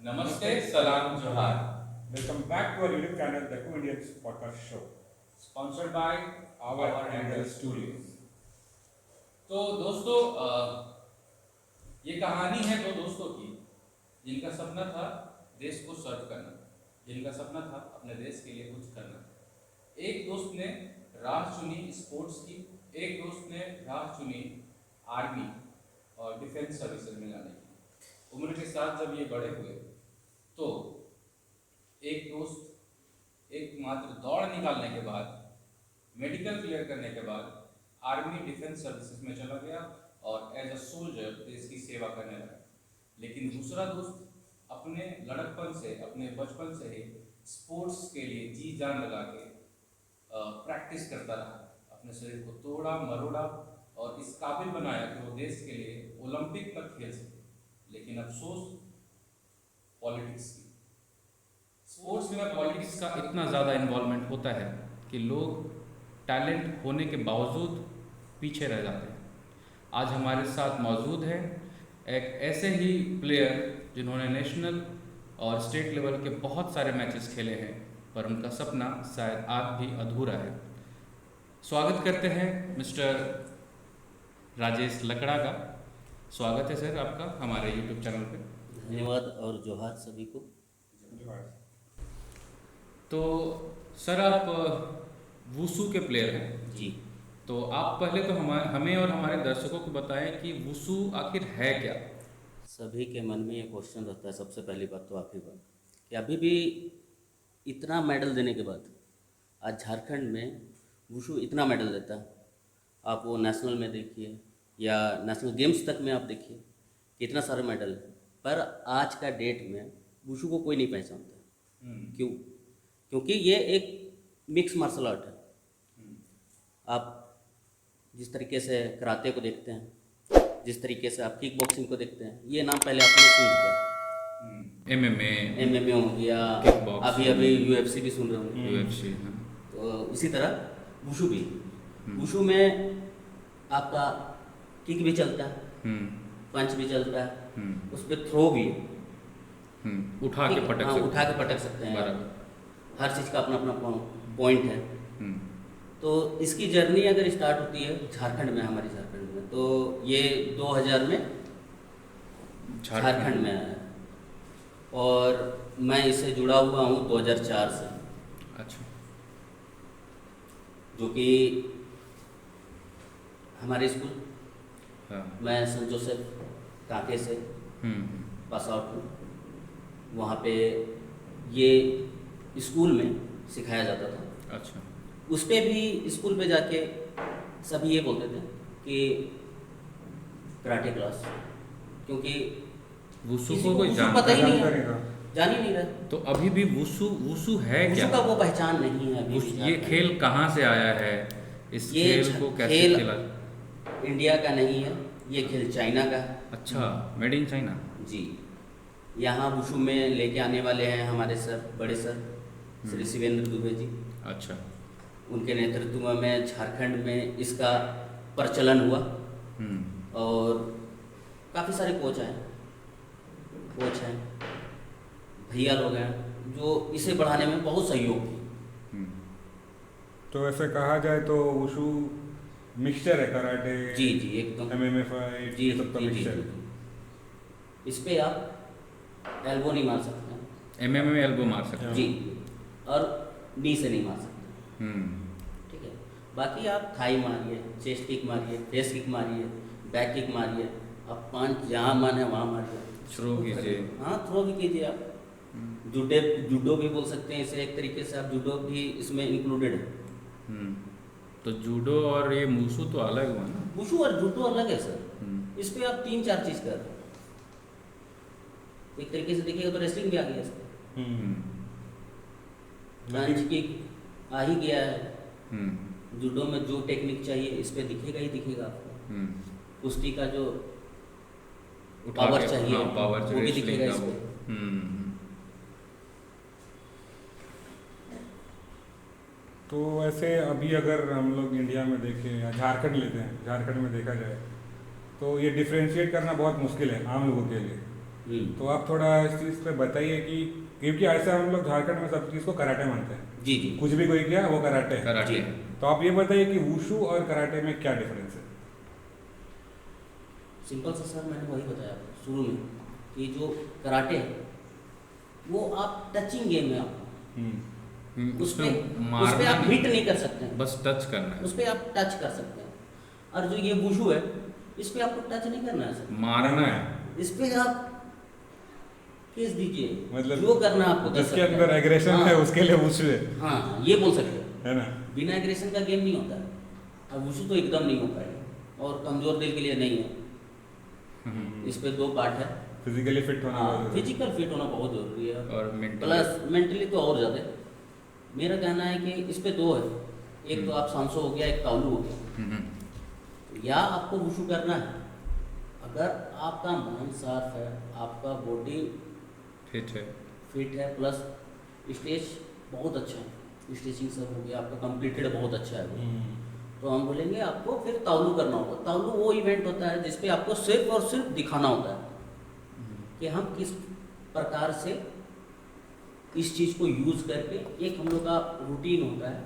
नमस्ते, सलाम, जोहार। Welcome back to our YouTube channel, the Two Indians Podcast Show. Sponsored by Our Angle Angle Studios। तो दोस्तों, ये कहानी है दो दोस्तों की जिनका सपना था देश को सर्व करना, जिनका सपना था अपने देश के लिए कुछ करना। एक दोस्त ने राह चुनी स्पोर्ट्स की, एक दोस्त ने राह चुनी आर्मी और डिफेंस सर्विसेज में जाने की। उम्र के साथ जब ये बड़े हुए तो एक दोस्त एक मात्र दौड़ निकालने के बाद, मेडिकल क्लियर करने के बाद आर्मी डिफेंस सर्विसेज में चला गया और एज अ सोल्जर देश की सेवा करने लगा। लेकिन दूसरा दोस्त अपने लड़कपन से, अपने बचपन से ही स्पोर्ट्स के लिए जी जान लगा के प्रैक्टिस करता रहा, अपने शरीर को तोड़ा मरोड़ा और इस काबिल बनाया कि वो देश के लिए ओलंपिक तक खेल सके। लेकिन अफसोस पॉलिटिक्स की, स्पोर्ट्स में पॉलिटिक्स का इतना ज़्यादा इन्वॉल्वमेंट होता है कि लोग टैलेंट होने के बावजूद पीछे रह जाते हैं। आज हमारे साथ मौजूद है एक ऐसे ही प्लेयर जिन्होंने नेशनल और स्टेट लेवल के बहुत सारे मैचेस खेले हैं, पर उनका सपना शायद आज भी अधूरा है। स्वागत करते हैं मिस्टर राजेश लकड़ा का। स्वागत है सर आपका हमारे यूट्यूब चैनल पे। धन्यवाद और जोहार सभी को। तो सर आप वुसू के प्लेयर हैं जी, तो आप पहले तो हमें और हमारे दर्शकों को बताएं कि वुसू आखिर है क्या। सभी के मन में ये क्वेश्चन रहता है। सबसे पहली बात तो आप ही बात कि अभी भी इतना मेडल देने के बाद आज झारखंड में वुशु इतना मेडल देता है। आप वो नेशनल में देखिए या नेशनल गेम्स तक में आप देखिए कितना सारे मेडल है, पर आज का डेट में वुशु को कोई नहीं पहचानता। क्यों? क्योंकि ये एक मिक्स मार्शल आर्ट है। आप जिस तरीके से कराटे को देखते हैं, जिस तरीके से आप किक बॉक्सिंग को देखते हैं, ये नाम पहले आपने सुन चुका। एमएमए हो गया, अभी अभी यूएफसी भी सुन रहे होंगे। यूएफसी तो उसी तरह वुशु भी, वुशु में आपका किक भी चलता है, पंच भी चलता है, उस पर थ्रो भी है। उठा के पटक हाँ, सकते उठा के पटक सकते हैं। बराबर। हर चीज़ का अपना अपना पॉइंट है। तो इसकी जर्नी अगर स्टार्ट होती है झारखंड में, हमारी झारखंड में, तो ये 2000 में झारखंड में आया है और मैं इससे जुड़ा हुआ हूँ 2004 से। अच्छा। जो कि हमारे स्कूल, हाँ। मैं सेंट जोसेफ कांके से पास आउट हूँ। वहाँ पे ये स्कूल में सिखाया जाता था। अच्छा। उस पर भी स्कूल पे जाके सभी ये बोलते थे कि कराटे क्लास, क्योंकि वुसू किसी को कोई वुशु पता ही नहीं जानता है, नहीं था। जान ही नहीं रहा। तो अभी भी वुसू वुसू है वुशु क्या? का वो पहचान नहीं है अभी भी ये झारखंड खेल में। कहाँ से आया है? इस ये खेल को कैसे खेल खेला? इंडिया का नहीं है, ये खेल चाइना का है। अच्छा, मेड इन चाइना। जी, यहाँ वुशु में लेके आने वाले हैं हमारे सर, बड़े सर श्री शिवेंद्र दुबे जी। अच्छा। उनके नेतृत्व में झारखंड में इसका प्रचलन हुआ और काफ़ी सारे कोच हैं, भैया लोग हैं जो इसे बढ़ाने में बहुत सहयोग किए। तो ऐसे कहा जाए तो वुशु मिक्सचर है, कराटे जी जी, एकदम एमएमए फाइट, जी ये सब का जी जी मिक्सचर है। जी। इस पे आप एल्बो नहीं मार सकते हैं। एमएमए में एल्बो मार सकते हैं। जी, और नी से नहीं मार सकते। ठीक है, बाकी आप थाई मारिए, चेस्ट किक मारिए, फेस किक मारिए, बैक किक मारिए, आप पांच जहाँ मन है वहाँ मारिए, थ्रो कीजिए। हाँ, थ्रो भी कीजिए आप। जूडो भी बोल सकते हैं इसे, एक तरीके से आप जूडो भी इसमें इंक्लूडेड है। तो जूडो और ये वुसू तो अलग हुआ ना? वुशु और जूडो अलग है सर। इस पे आप 3-4 चीज़ कर रहे हैं। एक तरीके से देखिएगा तो रेसलिंग भी आ गया इसमें, पंच किक आ ही गया है। जूडो में जो टेक्निक चाहिए इस पे दिखेगा ही दिखेगा आपको। कुश्ती का जो पावर चाहिए, हाँ, पावर वो भी दिखेगा का इस वो। पे। तो वैसे अभी अगर हम लोग इंडिया में देखें या झारखंड लेते हैं, झारखंड में देखा जाए तो ये डिफ्रेंशिएट करना बहुत मुश्किल है आम लोगों के लिए। तो आप थोड़ा इस चीज़ पे बताइए कि क्योंकि ऐसा हम लोग झारखंड में सब चीज़ को कराटे मानते हैं, जी जी कुछ भी कोई किया वो कराटे है। कराटे जी। तो आप ये बताइए कि वुशु और कराटे में क्या डिफरेंस है? सिंपल सा सर, मैंने वही बताया आपको शुरू में कि जो कराटे है वो आप टचिंग गेम है। आप हम्म, उस पे मारना आप हिट नहीं कर सकते हैं, बस टच करना है, उस पे आप टच कर सकते हैं। और जो ये वुशु है इस पे आपको टच नहीं करना है सर, मारना है। इस पे आप केस दीजिए, मतलब जो करना है आपको कर जिसके सकते हैं। अंदर एग्रेशन हाँ, है उसके लिए वुशु है हाँ ये बोल सकते हैं। है ना? बिना एग्रेशन का गेम नहीं होता है, अब वुशु तो एकदम नहीं हो पाएगा और कमजोर दिल के लिए नहीं है। इस पे दो पार्ट है। फिजिकली फिट होना बहुत हाँ, जरूरी है। फिजिकल फिट होना बहुत जरूरी है और मेंटल प्लस मेंटली तो और ज़्यादा। मेरा कहना है कि इस पे दो है, एक तो आप सांसो हो गया, एक ताउलू हो गया। या आपको वुशु करना है, अगर आपका माइंड साफ है, आपका बॉडी फिट है। फिट है, प्लस स्टेज बहुत अच्छा है, स्टेचिंग सब हो गया आपका कंप्लीटेड बहुत अच्छा है वो, तो हम बोलेंगे आपको फिर ताउलू करना होगा। ताउलू वो इवेंट होता है जिसपे आपको सिर्फ और सिर्फ दिखाना होता है कि हम किस प्रकार से इस चीज़ को यूज़ करके, एक हम लोग का रूटीन होता है,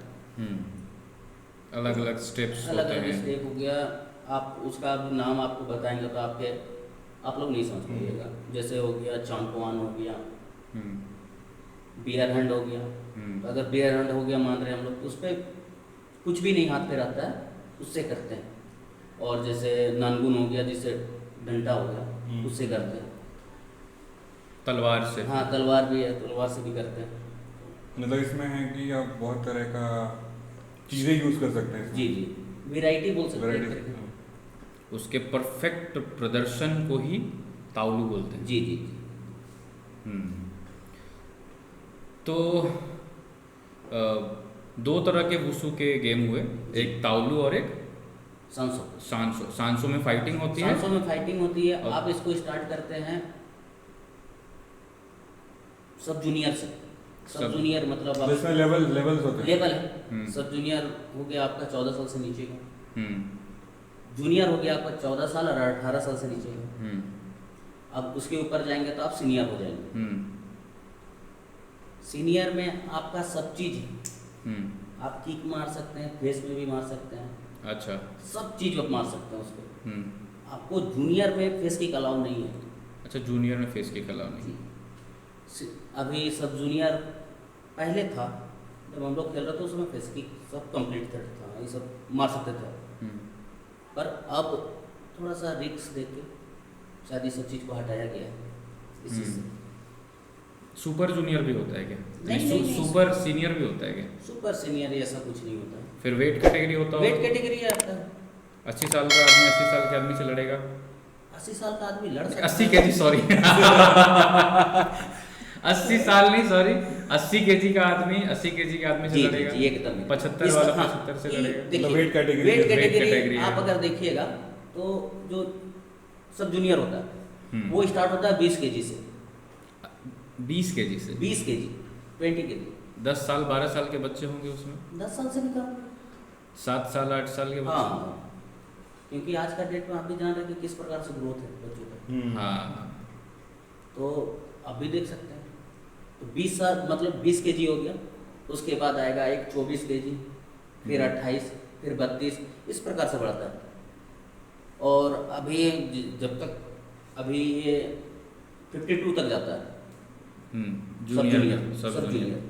अलग अलग स्टेप्स अलग होते अलग हैं। स्टेप हो गया। आप उसका भी नाम आपको बताएंगे तो आप लोग नहीं समझ पाइएगा। जैसे हो गया चांकुआन हो गया, बियर हैंड हो गया। तो अगर बियर हैंड हो गया मान रहे हैं हम लोग, तो उस पर कुछ भी नहीं हाथ पे रहता है, उससे करते हैं। और जैसे नानगुन हो गया, जिससे डंडा हो गया, उससे करते हैं। तलवार से। हाँ, तलवार भी है, तलवार से भी करते हैं। मतलब इसमें है कि आप बहुत तरह का चीज़ें यूज़ कर सकते हैं इसमें। जी जी, वैरायटी बोल सकते हैं एक वैरायटी। तरह की। उसके परफेक्ट प्रदर्शन को ही ताउलू बोलते हैं। जी जी जी। तो दो तरह के वुसु के गेम हुए, एक ताउलू और एक सांसो। सांसो। सांसो में फाइटिंग होती है। सांसो में फाइटिंग होती है। और- आप इसको स्टार्ट करते हैं सब जूनियर से। सब सब- जूनियर मतलब आप जिसमें लेवल्स होते हैं। लेवल है। सब जूनियर हो गया आपका 14 साल से नीचे का, हम्म जूनियर हो गया आपका 14 साल और 18 साल से नीचे का। हम्म अब उसके ऊपर जाएंगे तो आप सीनियर हो जाएंगे। हम्म सीनियर में आपका सब चीज़ है। हम्म आप किक मार सकते हैं, फेस में भी मार सकते हैं, अच्छा। सब चीज़ आप मार सकते हैं उसको। हम्म आपको जूनियर में फेस किक अलाउ नहीं है। अच्छा, जूनियर में फेस किक अलाउ नहीं। अभी सब जूनियर पहले था, जब हम लोग खेल रहे थे उसमें फेस किक सब कंप्लीट था, ये सब मार सकते थे। हम्म पर अब थोड़ा सा रिक्स देके शायद ये सब चीज़ को हटाया गया है इस चीज़ से। सुपर जूनियर भी होता है क्या? नहीं। सुपर सीनियर भी होता है क्या? सुपर सीनियर ऐसा कुछ नहीं होता है। फिर वेट कैटेगरी होता वेट होगा? कैटेगरी है आपका। 80 साल का आदमी 80 साल के आदमी से लड़ेगा? 80 साल का आदमी लड़ सकता 80 है। केजी, सॉरी 80 साल नहीं, सॉरी 80 केजी का आदमी 80 केजी के आदमी से जी लड़ेगा। जी एकदम 75 वाला 75 से लड़ेगा। मतलब weight category वेट है। कैटेगरी category है। आप अगर देखिएगा तो जो सब जूनियर होता है वो स्टार्ट होता है 20 केजी से। 20 केजी से 20 केजी, 20 केजी, 10 साल 12 साल के बच्चे होंगे उसमें, 10 साल से भी कम। 7 साल 8 साल के बच्चे। हाँ, क्योंकि आज का डेट में आप भी जान रहे हैं कि किस प्रकार से ग्रोथ है बच्चों का। हाँ तो आप भी देख सकते हैं। तो 20 साल मतलब 20 केजी हो गया, उसके बाद आएगा एक 24 केजी, फिर 28, फिर 32, इस प्रकार से बढ़ता है। और अभी जब तक अभी ये 52 तक जाता है सब जूनियर सब जूनियर।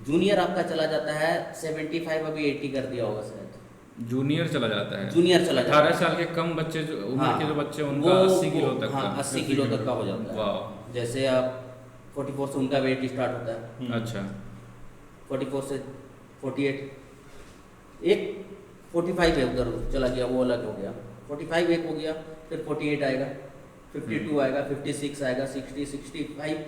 जूनियर आपका चला जाता है 75, अभी 80 कर दिया होगा शायद। जूनियर चला जाता है। जूनियर चला जाता 18 साल के कम बच्चे जो उम्र के जो बच्चे उनका 80 किलो तक हाँ, का। 80 किलो तक का हो जाता है। वाह। जैसे आप 44 से उनका वेट स्टार्ट होता है, अच्छा 44 से 48, एक 45 है उधर चला गया, वो अलग हो गया। 45 एक हो गया, फिर 48 आएगा, 52 आएगा, 56 आएगा, 60, 65,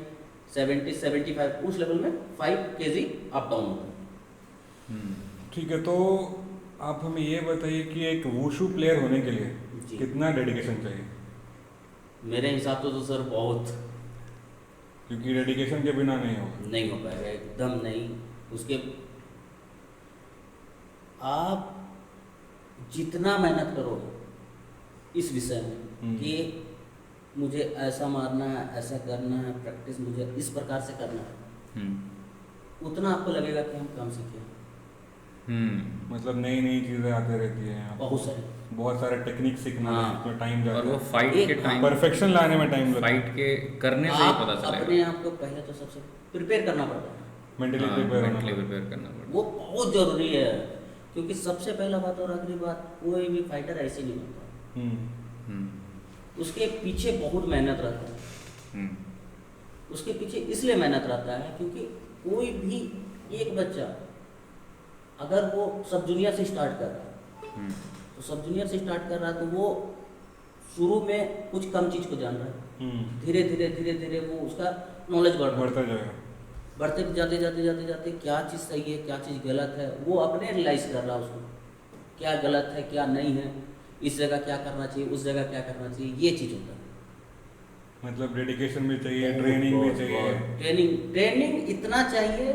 70, 75, उस लेवल में 5 केजी अप डाउन होता है। ठीक है, तो आप हमें ये बताइए कि एक वुशु प्लेयर होने के लिए जी। कितना डेडिकेशन चाहिए? मेरे हिसाब से तो सर बहुत क्योंकि डेडिकेशन के बिना नहीं होगा। नहीं हो पाएगा, एकदम नहीं। उसके आप जितना मेहनत करोगे इस विषय में कि मुझे ऐसा मारना है, ऐसा करना है, प्रैक्टिस मुझे इस प्रकार से करना है, उतना आपको लगेगा कि हम काम सीखे हैं। मतलब नई नई चीज़ें आती रहती हैं यहाँ, बहुत सारी। बहुत सारे टेक्निक सीखने में हाँ। इसमें टाइम जाता और वो है, फाइट एक- के टाइम, परफेक्शन लाने में टाइम लगता है, फाइट के करने से ही आप पता अपने चलेगा। आप को पहले तो सबसे प्रिपेयर करना पड़ता है, मेंटली प्रिपेयर होना मेंटली पड़ता प्रिपेयर करना पड़ता वो बहुत ज़रूरी है। क्योंकि सबसे पहला बात और आखिरी बात, कोई भी फाइटर ऐसे नहीं बनता, है। हम्म, उसके पीछे बहुत मेहनत रहता है। हम्म, उसके पीछे इसलिए मेहनत रहता है क्योंकि कोई भी एक बच्चा अगर वो सब जूनियर से स्टार्ट कर रहा है, हम्म, तो सब जूनियर से स्टार्ट कर रहा है तो वो शुरू में कुछ कम चीज़ को जान रहा है, धीरे धीरे धीरे धीरे वो उसका नॉलेज बढ़ रहा है। बढ़ता जाएगा। बढ़ते जाते जाते जाते जाते क्या चीज़ सही है, क्या चीज़ गलत है, वो अपने रियलाइज कर रहा है उसको, क्या गलत है क्या नहीं है, इस जगह क्या करना चाहिए, उस जगह क्या करना चाहिए, ये चीज़ होता है। मतलब डेडिकेशन भी चाहिए, ट्रेनिंग भी चाहिए। ट्रेनिंग इतना चाहिए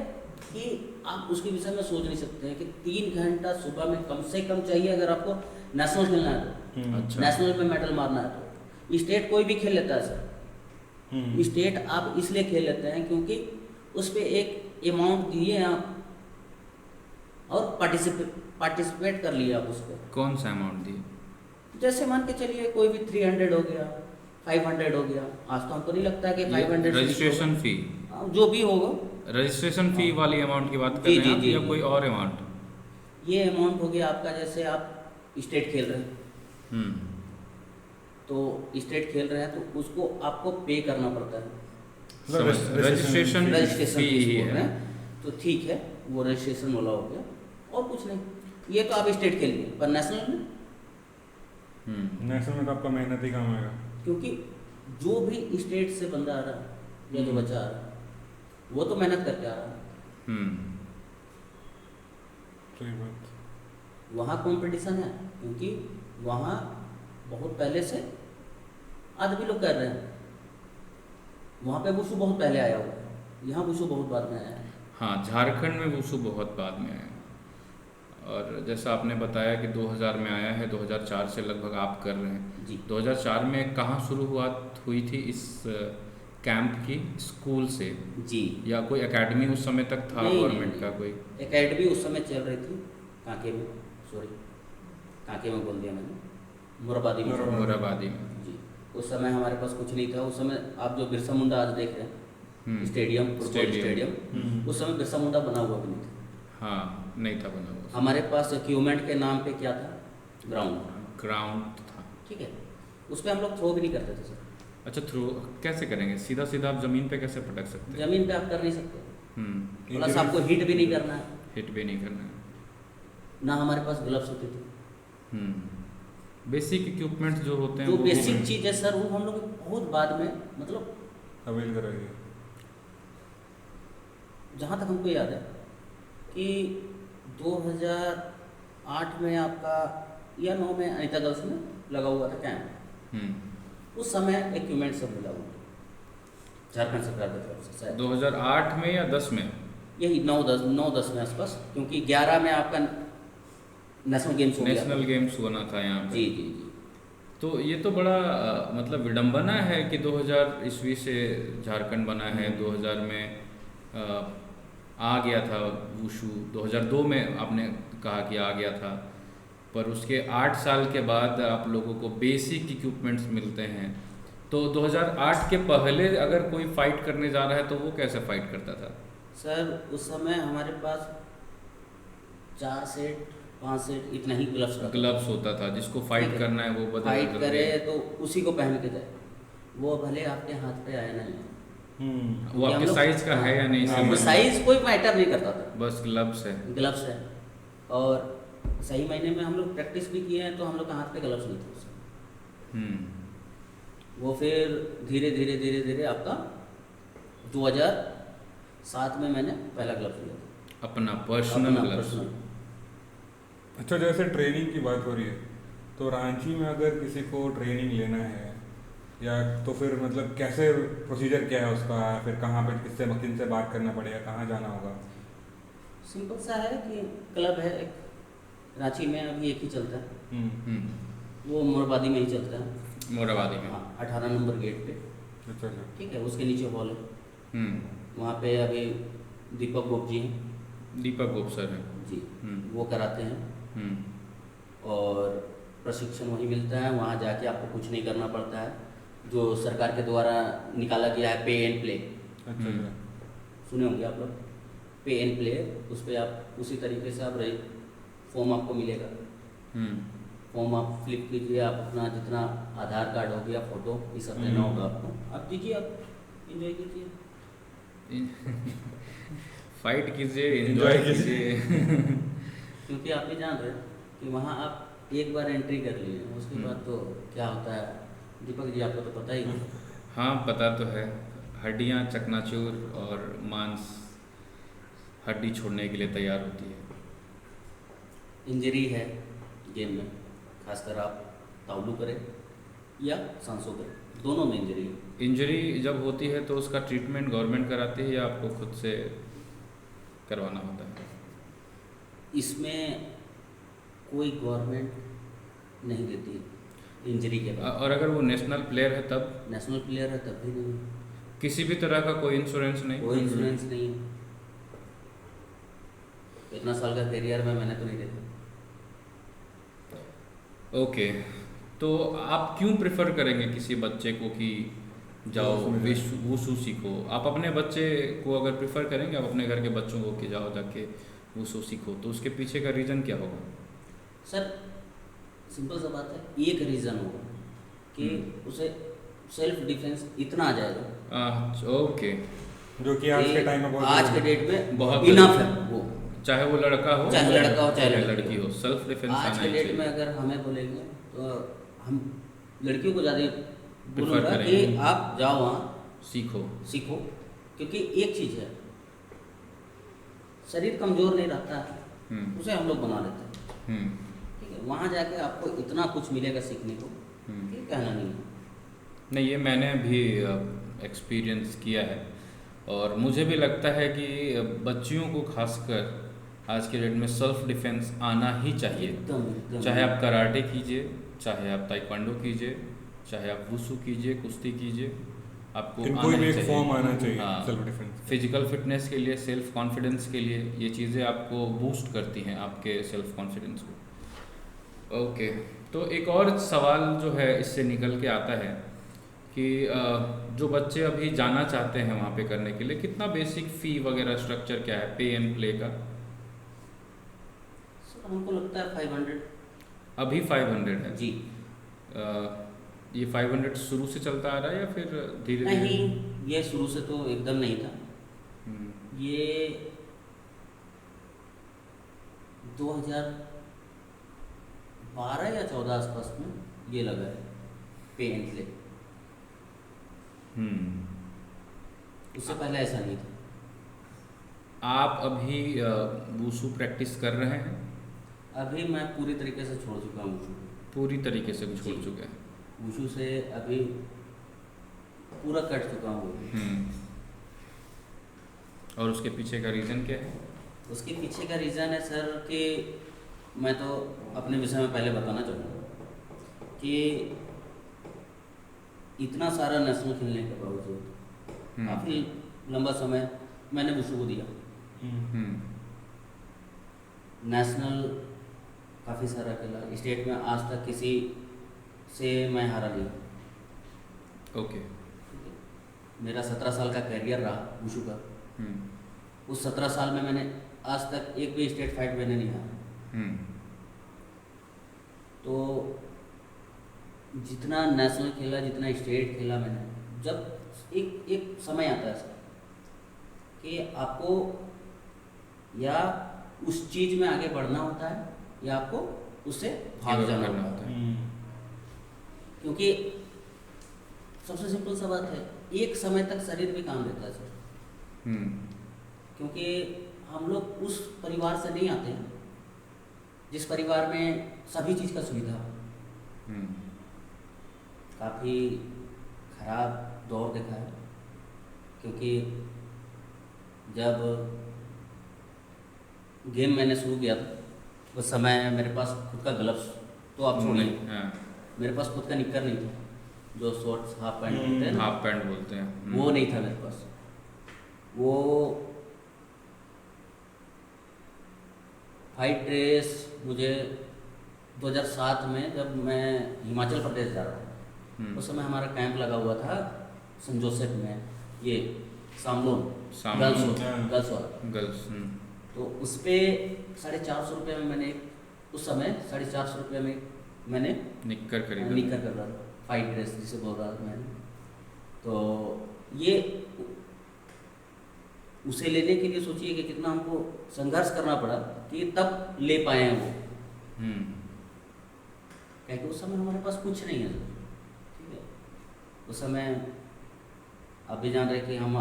कि आप उसके विषय में सोच नहीं सकते हैं कि 3 घंटा सुबह में कम से कम चाहिए अगर आपको नेशनल खेलना है तो। अच्छा। नेशनल में मेडल मारना है तो स्टेट कोई भी खेल लेता है सर। स्टेट आप इसलिए खेल लेते हैं क्योंकि उस पर एक अमाउंट दिए आप और पार्टिसिपेट कर लिए आप उस पर। कौन सा अमाउंट दिए? जैसे मान के चलिए कोई भी 300 हो गया, 500 हो गया। आज तो हमको नहीं लगता कि 500 रजिस्ट्रेशन फी, जो भी होगा, रजिस्ट्रेशन फी वाली अमाउंट की बात कर जी, रहे हैं आप जी, या जी। कोई और अमाउंट? ये अमाउंट हो गया आपका। जैसे आप स्टेट खेल रहे हैं हम्म, तो स्टेट खेल रहे हैं तो उसको आपको पे करना पड़ता है, रजिस्ट्रेशन रजिस्ट्रेशन फी फीस ही बोल रहे है। हैं। तो ठीक है, वो रजिस्ट्रेशन वाला हो गया और कुछ नहीं। ये तो आप स्टेट खेल लिए, पर नेशनल में नेशनल में तो आपका मेहनत ही काम आएगा। क्योंकि जो भी स्टेट से बंदा आ रहा है या जो बच्चा आ रहा है वो तो मेहनत करके आ रहा है। हम्म, सही बात। वहाँ कंपटीशन है क्योंकि वहाँ बहुत पहले से आज भी लोग कर रहे हैं। वहाँ पे वुशु बहुत पहले आया हुआ है, यहाँ वुशु बहुत बाद में आया है। हाँ, झारखंड में वुशु बहुत बाद में आया। और जैसा आपने बताया कि 2000 में आया है, 2004 से लगभग आप कर रहे हैं। जी 2004 में कहाँ शुरुआत हुई थी इस कैंप की? स्कूल से जी। या कोई एकेडमी उस समय तक था नहीं, गवर्नमेंट नहीं, का कोई? एकेडमी उस समय चल रही थी कांके में, सॉरी कांके में बोल दिया मैंने, मुराबादी में। मुराबादी में। जी, उस समय हमारे पास कुछ नहीं था। उस समय आप जो बिरसा मुंडा आज देख रहे हैं स्टेडियम, फुटबॉल स्टेडियम, उस समय बिरसा मुंडा बना हुआ भी नहीं था। हाँ, नहीं था बना हुआ। हमारे पास इक्विपमेंट के नाम पे क्या था, ग्राउंड। ग्राउंड था। ठीक है, उस पर हम लोग थ्रो भी नहीं करते थे सर। अच्छा, थ्रो कैसे करेंगे? सीधा सीधा आप जमीन पे कैसे पटक सकते हैं? जमीन पे आप कर नहीं सकते, हम्म, प्लस आपको हिट भी नहीं करना है। हिट भी नहीं करना है। ना हमारे पास ग्लव्स होते थे। बेसिक इक्विपमेंट जो होते हैं जो वो बेसिक चीज़ है सर, वो हम लोग बहुत बाद में, मतलब अवेल कराइए। जहाँ तक हमको याद है कि 2008 में आपका या 9 में अनिता गर्ल्स में लगा हुआ था कैंप। उस समय इक्विपमेंट सब मिला हुआ था झारखंड सरकार की तरफ से शायद 2008 में या 10 में? यही 9-10 में आसपास, क्योंकि 11 में आपका नेशनल गेम्स हो गया था। नेशनल गेम्स होना था यहाँ पे। जी जी जी। तो ये तो बड़ा मतलब विडंबना है कि 2000 ईस्वी से झारखंड बना है, 2000 में आ गया था वुशु, 2002 में आपने कहा कि आ गया था, पर उसके 8 साल के बाद आप लोगों को बेसिक इक्विपमेंट्स मिलते हैं। तो 2008 के पहले अगर कोई फाइट करने जा रहा है तो वो कैसे फाइट करता था? सर उस समय हमारे पास 4 सेट 5 सेट इतना ही ग्लव्स होता था, जिसको फाइट करना है वो बदल फाइट बदल करे के। तो उसी को पहन के जाए, वो भले आपके हाथ पे आया नहीं है। वो आपके साइज का है या नहीं समझ में? साइज कोई मैटर नहीं करता था, बस ग्लव्स है। ग्लव्स है। और सही महीने में हम लोग प्रैक्टिस भी किए हैं तो हम लोग के हाथ पे ग्लव्स नहीं थे उस समय। वो फिर धीरे धीरे धीरे धीरे आपका 2007 में मैंने पहला ग्लव्स लिया था, अपना पर्सनल अपना ग्लव्स। personal। अच्छा, जैसे ट्रेनिंग की बात हो रही है तो रांची में अगर किसी को ट्रेनिंग लेना है या तो फिर मतलब कैसे प्रोसीजर क्या है उसका, फिर कहाँ पे किन से बात करना पड़ेगा, कहाँ जाना होगा? सिंपल सा है कि क्लब है एक रांची में, अभी एक ही चलता है, वो मुराबादी में ही चलता है। मोराबादी में। हाँ, 18 नंबर गेट पे। अच्छा अच्छा। ठीक है, उसके नीचे हॉल है, हम्म। वहाँ पे अभी दीपक गोप जी हैं दीपक गोप सर हैं। जी, हम्म। वो कराते हैं। हम्म। और प्रशिक्षण वहीं मिलता है, वहाँ जाके आपको कुछ नहीं करना पड़ता है। जो सरकार के द्वारा निकाला गया है पे एंड प्ले, अच्छा अच्छा। सुने होंगे आप लोग, पे एंड प्ले, उस पर आप उसी तरीके से आप रही फॉर्म आपको मिलेगा। हम्म। फॉर्म आप फिलिप कीजिए, आप अपना जितना आधार कार्ड हो गया, फोटो, ये सब देना होगा आपको, आप दीजिए, आप इंजॉय कीजिए। फाइट कीजिए, Enjoy एंजॉय कीजिए। क्योंकि आप भी जान रहे हैं कि वहाँ आप एक बार एंट्री कर लिए, उसके बाद तो क्या होता है, दीपक जी आपको तो पता ही है। हाँ पता तो है, हड्डियाँ चकनाचूर और मांस हड्डी छोड़ने के लिए तैयार होती है। इंजरी है गेम में, खासकर आप तावलू करें या सांसों करें, दोनों में इंजरी है। इंजरी जब होती है तो उसका ट्रीटमेंट गवर्नमेंट कराती है या आपको खुद से करवाना होता है? इसमें कोई गवर्नमेंट नहीं देती इंजरी के बाद। और अगर वो नेशनल प्लेयर है तब? नेशनल प्लेयर है तब भी नहीं, किसी भी तरह का कोई इंश्योरेंस नहीं? कोई इंश्योरेंस नहीं है। इतना साल का करियर में मैंने तो नहीं देखा। ओके, तो आप क्यों प्रेफर करेंगे किसी बच्चे को कि जाओ वुशु सीखो? आप अपने बच्चे को अगर प्रेफर करेंगे, आप अपने घर के बच्चों को कि जाओ जाके वुशु सीखो, तो उसके पीछे का रीज़न क्या होगा? सर सिंपल सा बात है, एक रीज़न होगा कि उसे सेल्फ डिफेंस इतना आ जाएगा ओके। जो कि आज के टाइम में बहुत आज के डेट में बहुत इनफ है वो, चाहे वो लड़का हो, चाहे लड़का हो, चाहे लड़की हो, सेल्फ डिफेंस आज आना के ही डेट में चाहिए। अगर हमें बोलेंगे तो हम लड़कियों को ज़्यादा Prefer बोलूँगा करेंगे। कि आप जाओ वहाँ सीखो। सीखो, क्योंकि एक चीज़ है, शरीर कमज़ोर नहीं रहता है, उसे हम लोग बना लेते हैं। हम्म। ठीक है, वहाँ जाके आपको इतना कुछ मिलेगा सीखने को कि कहना नहीं है। नहीं, ये मैंने भी एक्सपीरियंस किया है और मुझे भी लगता है कि बच्चियों को खासकर आज के डेट में सेल्फ डिफेंस आना ही चाहिए। एकदम एकदम। चाहे आप कराटे कीजिए, चाहे आप ताइक्वांडो कीजिए, चाहे आप वुशु कीजिए, कुश्ती कीजिए, आपको इन आना कोई ही भी एक चाहिए। फॉर्म आना चाहिए हाँ, सेल्फ डिफेंस। फिजिकल फिटनेस के लिए, सेल्फ कॉन्फिडेंस के लिए ये चीज़ें आपको बूस्ट करती हैं, आपके सेल्फ कॉन्फिडेंस को। ओके, तो एक और सवाल जो है इससे निकल के आता है कि जो बच्चे अभी जाना चाहते हैं वहाँ पे करने के लिए, कितना बेसिक फ़ी वगैरह स्ट्रक्चर क्या है पे एंड प्ले का? सर हमको लगता है 500। अभी 500 है जी। ये 500 शुरू से चलता आ रहा है या फिर धीरे धीरे? नहीं, ये शुरू से तो एकदम नहीं था। ये 2012 या 14 आसपास में ये लगा है पे एंड प्ले, उससे पहले ऐसा नहीं था। आप अभी वुशु प्रैक्टिस कर रहे हैं? अभी मैं पूरी तरीके से छोड़ चुका हूँ वुशु। पूरी तरीके से छोड़ जी। चुके हैं? वुशु से अभी पूरा कट चुका हूँ। और उसके पीछे का रीज़न क्या है? उसके पीछे का रीज़न है सर कि मैं तो अपने विषय में पहले बताना चाहूँगा कि इतना सारा नेशनल खेलने के बावजूद काफ़ी लंबा समय मैंने वुशु को दिया। नेशनल काफ़ी सारा खेला, स्टेट में आज तक किसी से मैं हारा नहीं। ओके। मेरा 17 साल का करियर रहा वुशु का। उस 17 साल में मैंने आज तक एक भी स्टेट फाइट मैंने नहीं हारा। तो जितना नेशनल खेला, जितना स्टेट खेला मैंने, जब एक समय आता है सर कि आपको या उस चीज़ में आगे बढ़ना होता है या आपको उससे भाग जाना होता है। क्योंकि सबसे सिंपल सा बात है, एक समय तक शरीर भी काम देता है सर। क्योंकि हम लोग उस परिवार से नहीं आते हैं जिस परिवार में सभी चीज़ का सुविधा हो। काफ़ी खराब दौर देखा है, क्योंकि जब गेम मैंने शुरू किया था उस समय मेरे पास खुद का ग्लव्स तो आप छोड़िए, मेरे पास खुद का निक्कर नहीं था। जो शॉर्ट्स हाफ पैंट होते हैं ना, हाफ पैंट बोलते हैं। वो नहीं था मेरे पास। वो वाइट ड्रेस मुझे 2007 में, जब मैं हिमाचल प्रदेश जा रहा था, उस समय हमारा कैंप लगा हुआ था सेंट जोसेफ में, ये सामलोन सामलोन, गर्ल्स वाला। गर्ल्स। तो उस पर 450 रुपये में मैंने, उस समय 450 रुपये में मैंने निक्कर खरीदा। निकर कर रहा था, फाइट ड्रेस जिसे बोल रहा था मैंने। तो ये उसे लेने के लिए सोचिए कि कितना हमको संघर्ष करना पड़ा कि तब ले पाए हैं वो, हम्म। क्योंकि उस समय हमारे पास कुछ नहीं है। ठीक है, उस समय आप भी जान रहे कि हम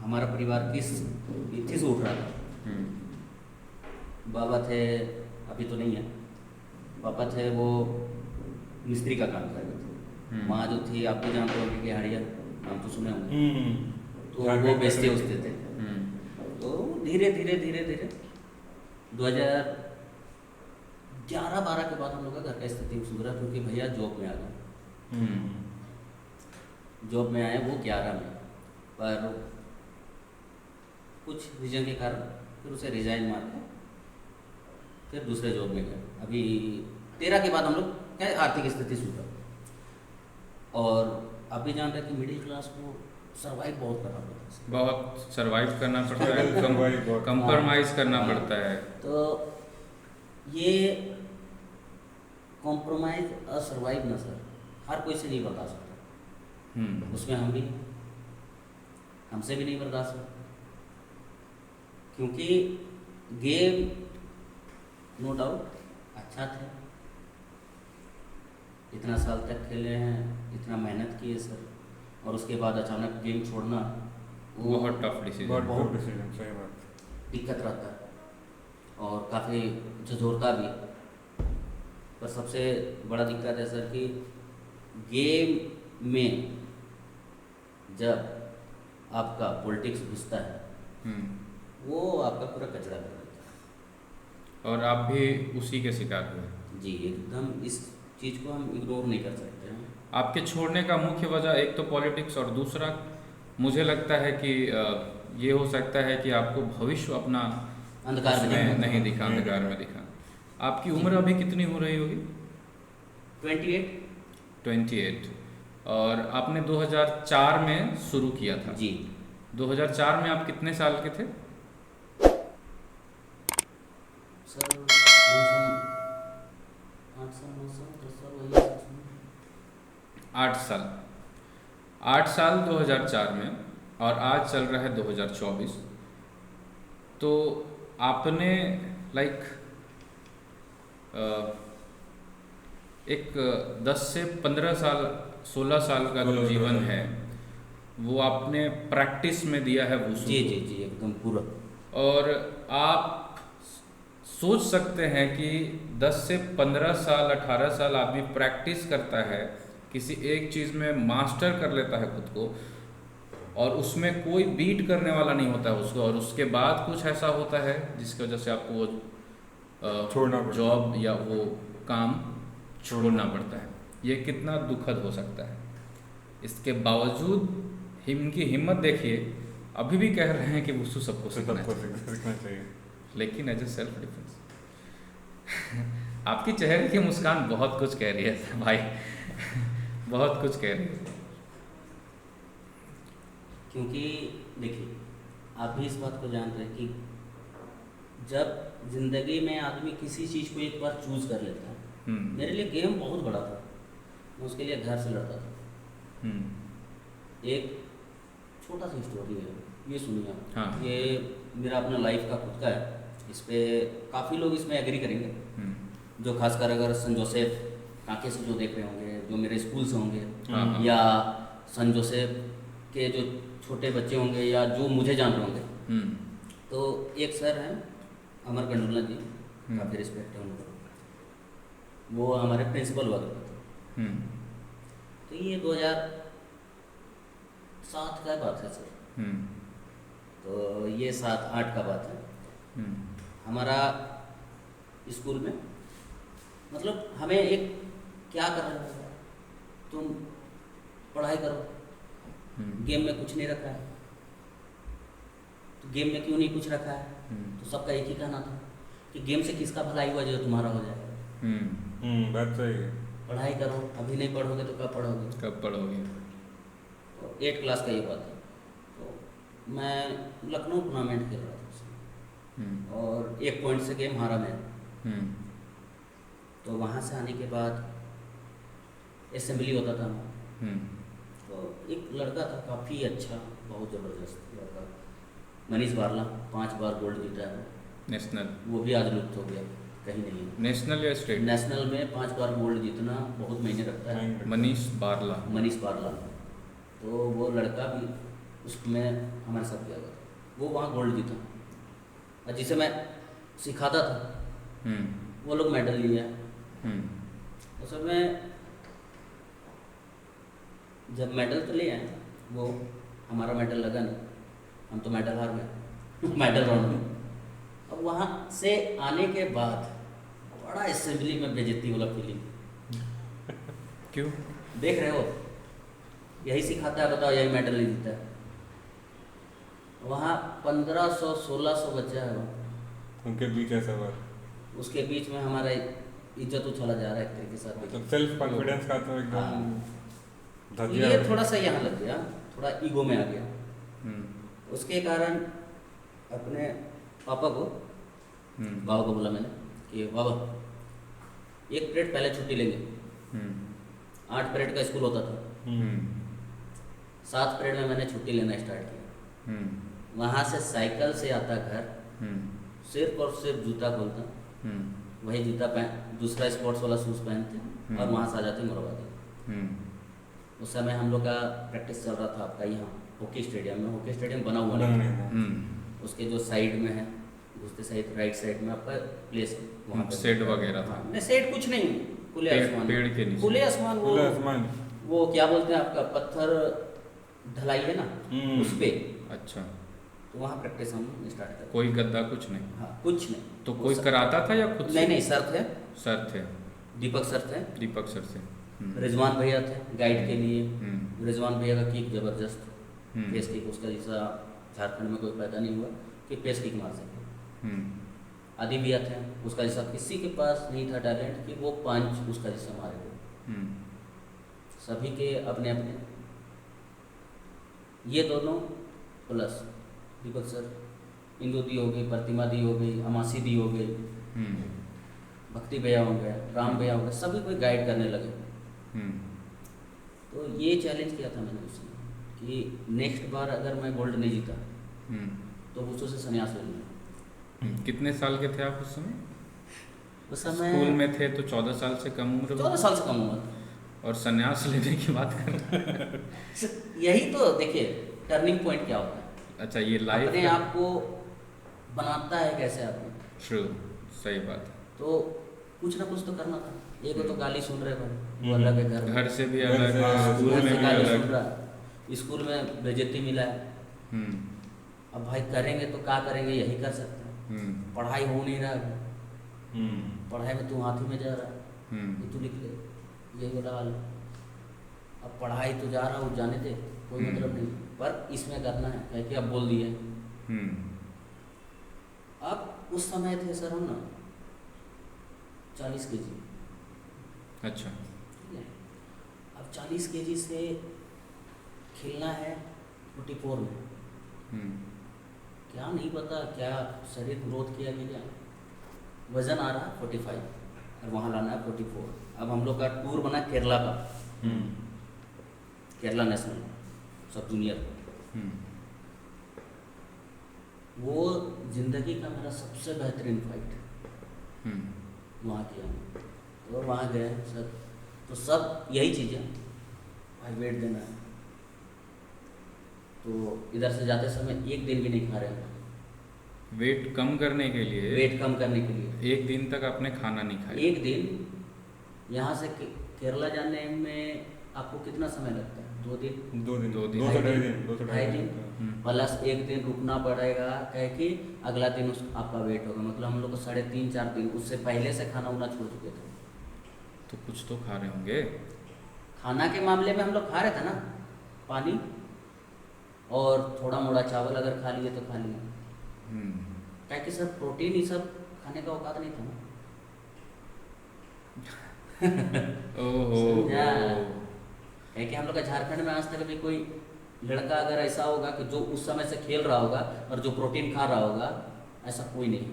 हमारा परिवार किस स्थिति से उठ रहा था। हम्म। बाबा थे, अभी तो नहीं है, पापा थे वो मिस्त्री का काम कर रहे थे। माँ जो थी, आप भी जानते होंगे कि हड़िया, नाम तो सुने होंगे, तो वो बेचते उचते थे। तो धीरे धीरे धीरे धीरे 2011-12 के बाद हम लोग का घर का स्थिति सुधरा, क्योंकि भैया जॉब में आ गए। जॉब में आए वो 11 में, पर कुछ रीजन के कारण फिर उसे रिजाइन मार के फिर दूसरे जॉब में गए। अभी 13 के बाद हम लोग क्या आर्थिक स्थिति सुधरा, और आप भी जान रहे हैं कि मिडिल क्लास को सर्वाइव बहुत करना पड़ता है। बहुत सर्वाइव करना पड़ता है, Survive बहुत। कंप्रोमाइज करना पड़ता है। तो ये कॉम्प्रोमाइज और सर्वाइव ना सर, हर कोई से नहीं बता सकता। उसमें हम भी, हमसे भी नहीं बर्दाश्त होता, क्योंकि गेम नो डाउट अच्छा था, इतना साल तक खेले हैं, इतना मेहनत की है सर, और उसके बाद अचानक गेम छोड़ना वो बहुत टफ डिसीजन। बहुत डिसीजन, सही बात। दिक्कत रहता है और काफ़ी झंझोरता भी। पर सबसे बड़ा दिक्कत है सर कि गेम में जब आपका पॉलिटिक्स घुसता है, वो आपका पूरा कचरा कर देता है। और आप भी उसी के शिकार हुए। जी एकदम, इस चीज़ को हम इग्नोर नहीं कर सकते हैं। आपके छोड़ने का मुख्य वजह एक तो पॉलिटिक्स, और दूसरा मुझे लगता है कि ये हो सकता है कि आपको भविष्य अपना अंधकार में नहीं दिखा, अंधकार में दिखा। आपकी उम्र अभी कितनी हो रही होगी? 28। 28। और आपने 2004 में शुरू किया था। जी 2004 में आप कितने साल के थे? सर 8 साल 9 साल 10 साल वही 8 साल। 8 साल 2004 में, और आज चल रहा है 2024। तो आपने लाइक एक 10 से 15 साल 16 साल का जो जीवन है वो आपने प्रैक्टिस में दिया है वुशु जी को। जी जी एकदम पूरा। और आप सोच सकते हैं कि 10 से 15 साल 18 साल आदमी प्रैक्टिस करता है, किसी एक चीज़ में मास्टर कर लेता है खुद को, और उसमें कोई बीट करने वाला नहीं होता है उसको, और उसके बाद कुछ ऐसा होता है जिसकी वजह से आपको वो छोड़ना पड़ता है। जॉब या वो काम छोड़ना पड़ता है। ये कितना दुखद हो सकता है। इसके बावजूद इनकी हिम्मत देखिए, अभी भी कह रहे हैं कि वुशु सबको सीखना है, सीखना चाहिए। लेकिन एज ए सेल्फ डिफेंस। आपकी चेहरे की मुस्कान बहुत कुछ कह रही है भाई, बहुत कुछ कह रही है। क्योंकि देखिए, आप भी इस बात को जान रहे हैं कि जब जिंदगी में आदमी किसी चीज़ को एक बार चूज कर लेता है, मेरे लिए गेम बहुत बड़ा था, मैं उसके लिए घर से लड़ता था। एक छोटा सा स्टोरी है, ये सुनिए आप। हाँ। ये मेरा अपना लाइफ का खुद का है, इस पे काफ़ी लोग इसमें एग्री करेंगे, जो खासकर अगर सेंट जोसेफ कांके से जो देख रहे होंगे, जो मेरे स्कूल से होंगे, हाँ। या सेंट जोसेफ के जो छोटे बच्चे होंगे, या जो मुझे जान रहे होंगे। तो एक सर हैं अमर कंडोला जी, काफ़ी रिस्पेक्ट है उनको, वो हमारे प्रिंसिपल हुआ करते थे। तो ये 2007 का बात है सर। तो ये 7-8 का बात है। हमारा स्कूल में मतलब हमें एक क्या कर रहे हो तुम, पढ़ाई करो, गेम में कुछ नहीं रखा है, तो गेम में क्यों नहीं कुछ रखा है? तो सबका एक ही कहना था कि गेम से किसका भलाई हुआ जो तुम्हारा हो जाए। बात सही है। पढ़ाई करो, अभी नहीं पढ़ोगे तो कब पढ़ोगे? कब पढ़ोगे? तो 8 क्लास का ये बात है। तो मैं लखनऊ टूर्नामेंट खेल रहा था उसमें, और 1 पॉइंट से गेम हारा मैं। तो वहाँ से आने के बाद असेंबली होता था, तो एक लड़का था काफ़ी अच्छा, बहुत ज़बरदस्त लड़का, मनीष बारला, 5 बार गोल्ड जीता है नेशनल। वो भी आज लुप्त हो गया, कहीं नहीं है। नेशनल या स्टेट? नेशनल में 5 बार गोल्ड जीतना बहुत मायने रखता है। मनीष बारला। मनीष बारला, तो वो लड़का भी उसमें हमारे साथ गया था, वो वहाँ गोल्ड जीता, और जिसे मैं सिखाता था वो लोग मेडल लिए हैं। उस समय जब मेडल तो ले आए, वो हमारा मेडल लगा नहीं, हम तो मेडल हार गए मेडल राउंड में। अब वहाँ से आने के बाद बड़ा असेंबली में बेइज्जती वाला फीलिंग। क्यों? देख रहे हो, यही सिखाता है, बताओ यही मेडल नहीं जीता है। वहाँ 1500-1600 बच्चा है वहाँ, उनके बीच ऐसा बात, उसके बीच में हमारा इज्जत उछाला जा रहा है एक तरीके से। मतलब सेल्फ कॉन्फिडेंस का तो एकदम हाँ। धज्जिया ये थोड़ा सा यहाँ लग गया, थोड़ा ईगो में आ गया। उसके कारण अपने पापा को, बाबा को बोला मैंने कि बाबा 1 पीरियड पहले छुट्टी लेंगे। 8 पीरियड का स्कूल होता था, 7 पीरियड में मैंने छुट्टी लेना स्टार्ट किया। वहाँ से साइकिल से आता घर, सिर्फ और सिर्फ जूता खोलता, वही जूता पहन, दूसरा स्पोर्ट्स वाला शूज़ पहनते, और वहाँ से आ जाते मोरबादी। उस समय हम लोग का प्रैक्टिस चल रहा था आपका यहाँ हॉकी स्टेडियम में। हॉकी स्टेडियम बना हुआ नहीं था, उसके जो साइड में है, घुसते साइड राइट साइड में आपका प्लेस है, वहाँ पे शेड वगैरह था। नहीं शेड कुछ नहीं, खुले आसमान, पेड़ के नीचे, खुले आसमान। खुला आसमान, वो क्या बोलते हैं आपका पत्थर ढलाई है ना, उस पे। अच्छा, तो वहाँ प्रैक्टिस हम स्टार्ट करते। कोई गद्दा कुछ नहीं? हाँ, कुछ नहीं। तो कोई कराता था या खुद से? नहीं, सर थे, सर थे, दीपक सर थे, दीपक सर से। रिजवान भैया थे गाइड के लिए। रिजवान भैया का किक जबरदस्त, पेस किक उसका जैसा झारखंड में कोई पैदा नहीं हुआ कि पेस किक मार सके। आदि भैया थे, उसका जैसा किसी के पास नहीं था टैलेंट कि वो पंच उसका जैसा मारे। सभी के अपने अपने, ये दोनों प्लस दीपक सर, इंदू दी हो गई, प्रतिमा दी हो गई, अमासी दी हो गई, भक्ति भैया हो गए, राम भैया हो गए, सभी कोई गाइड करने लगे। तो ये चैलेंज किया था मैंने उसमें कि नेक्स्ट बार अगर मैं गोल्ड नहीं जीता तो उससे से संन्यास ले लूँगा। कितने साल के थे आप उस समय? उस समय स्कूल में थे तो 14 साल से कम उम्र? 14 साल से कम उम्र। और संन्यास लेने की बात कर यही तो देखिए टर्निंग पॉइंट क्या होता है। अच्छा, ये लाइफ अपने आप को बनाता है कैसे आदमी। ट्रू, सही बात है। तो कुछ ना कुछ तो करना था। एक तो गाली सुन रहे भाई, वो अलग है, घर से भी घर अलग, से- स्कूल घर में से भी गाली सुन अलग। रहा, स्कूल में बेइज्जती मिला है। अब भाई करेंगे तो क्या करेंगे, यही कर सकते हैं। पढ़ाई हो नहीं रहा है, पढ़ाई में तू हाथी में जा रहा है, ये तू लिख ले, यही बोला हाल। अब पढ़ाई तो जा रहा हूँ, जाने दे, कोई मतलब नहीं, पर इसमें करना है, कह के अब बोल दिए। अब उस समय थे सर हम ना 40 kg। अच्छा, ठीक है, अब 40 kg से खेलना है 44 में, क्या नहीं पता क्या शरीर ग्रोथ किया कि क्या, वजन आ रहा है 45 और वहाँ लाना है 44। अब हम लोग का टूर बना केरला का, केरला नेशनल सब जूनियर। वो जिंदगी का मेरा सबसे बेहतरीन फाइट वहाँ किया। तो वहाँ गए सर, तो सब यही चीज़ें, भाई वेट देना है, तो इधर से जाते समय एक दिन भी नहीं खा रहे हैं। वेट कम करने के लिए? वेट कम करने के लिए एक दिन तक आपने खाना नहीं खाया? एक दिन यहाँ से केरला जाने में आपको कितना समय लगता है? 2 दिन, 2 दिन, 2 दिन, 2 से ढाई दिन, 2 से ढाई ढाई दिन, दिन। प्लस एक दिन रुकना पड़ेगा, कह कि अगला दिन उस आपका वेट होगा। मतलब हम लोग को 3.5-4 दिन उससे पहले से खाना उना छोड़ चुके थे। तो कुछ तो खा रहे होंगे? खाना के मामले में हम लोग खा रहे थे ना, पानी और थोड़ा मोड़ा चावल अगर खा लिए तो खा लिए, क्या कि सर प्रोटीन ये सब खाने का औकात नहीं था ना। ओहो। समझा? है कि हम लोग का झारखंड में आज तक अभी कोई लड़का अगर ऐसा होगा कि जो उस समय से खेल रहा होगा और जो प्रोटीन खा रहा होगा, ऐसा कोई नहीं।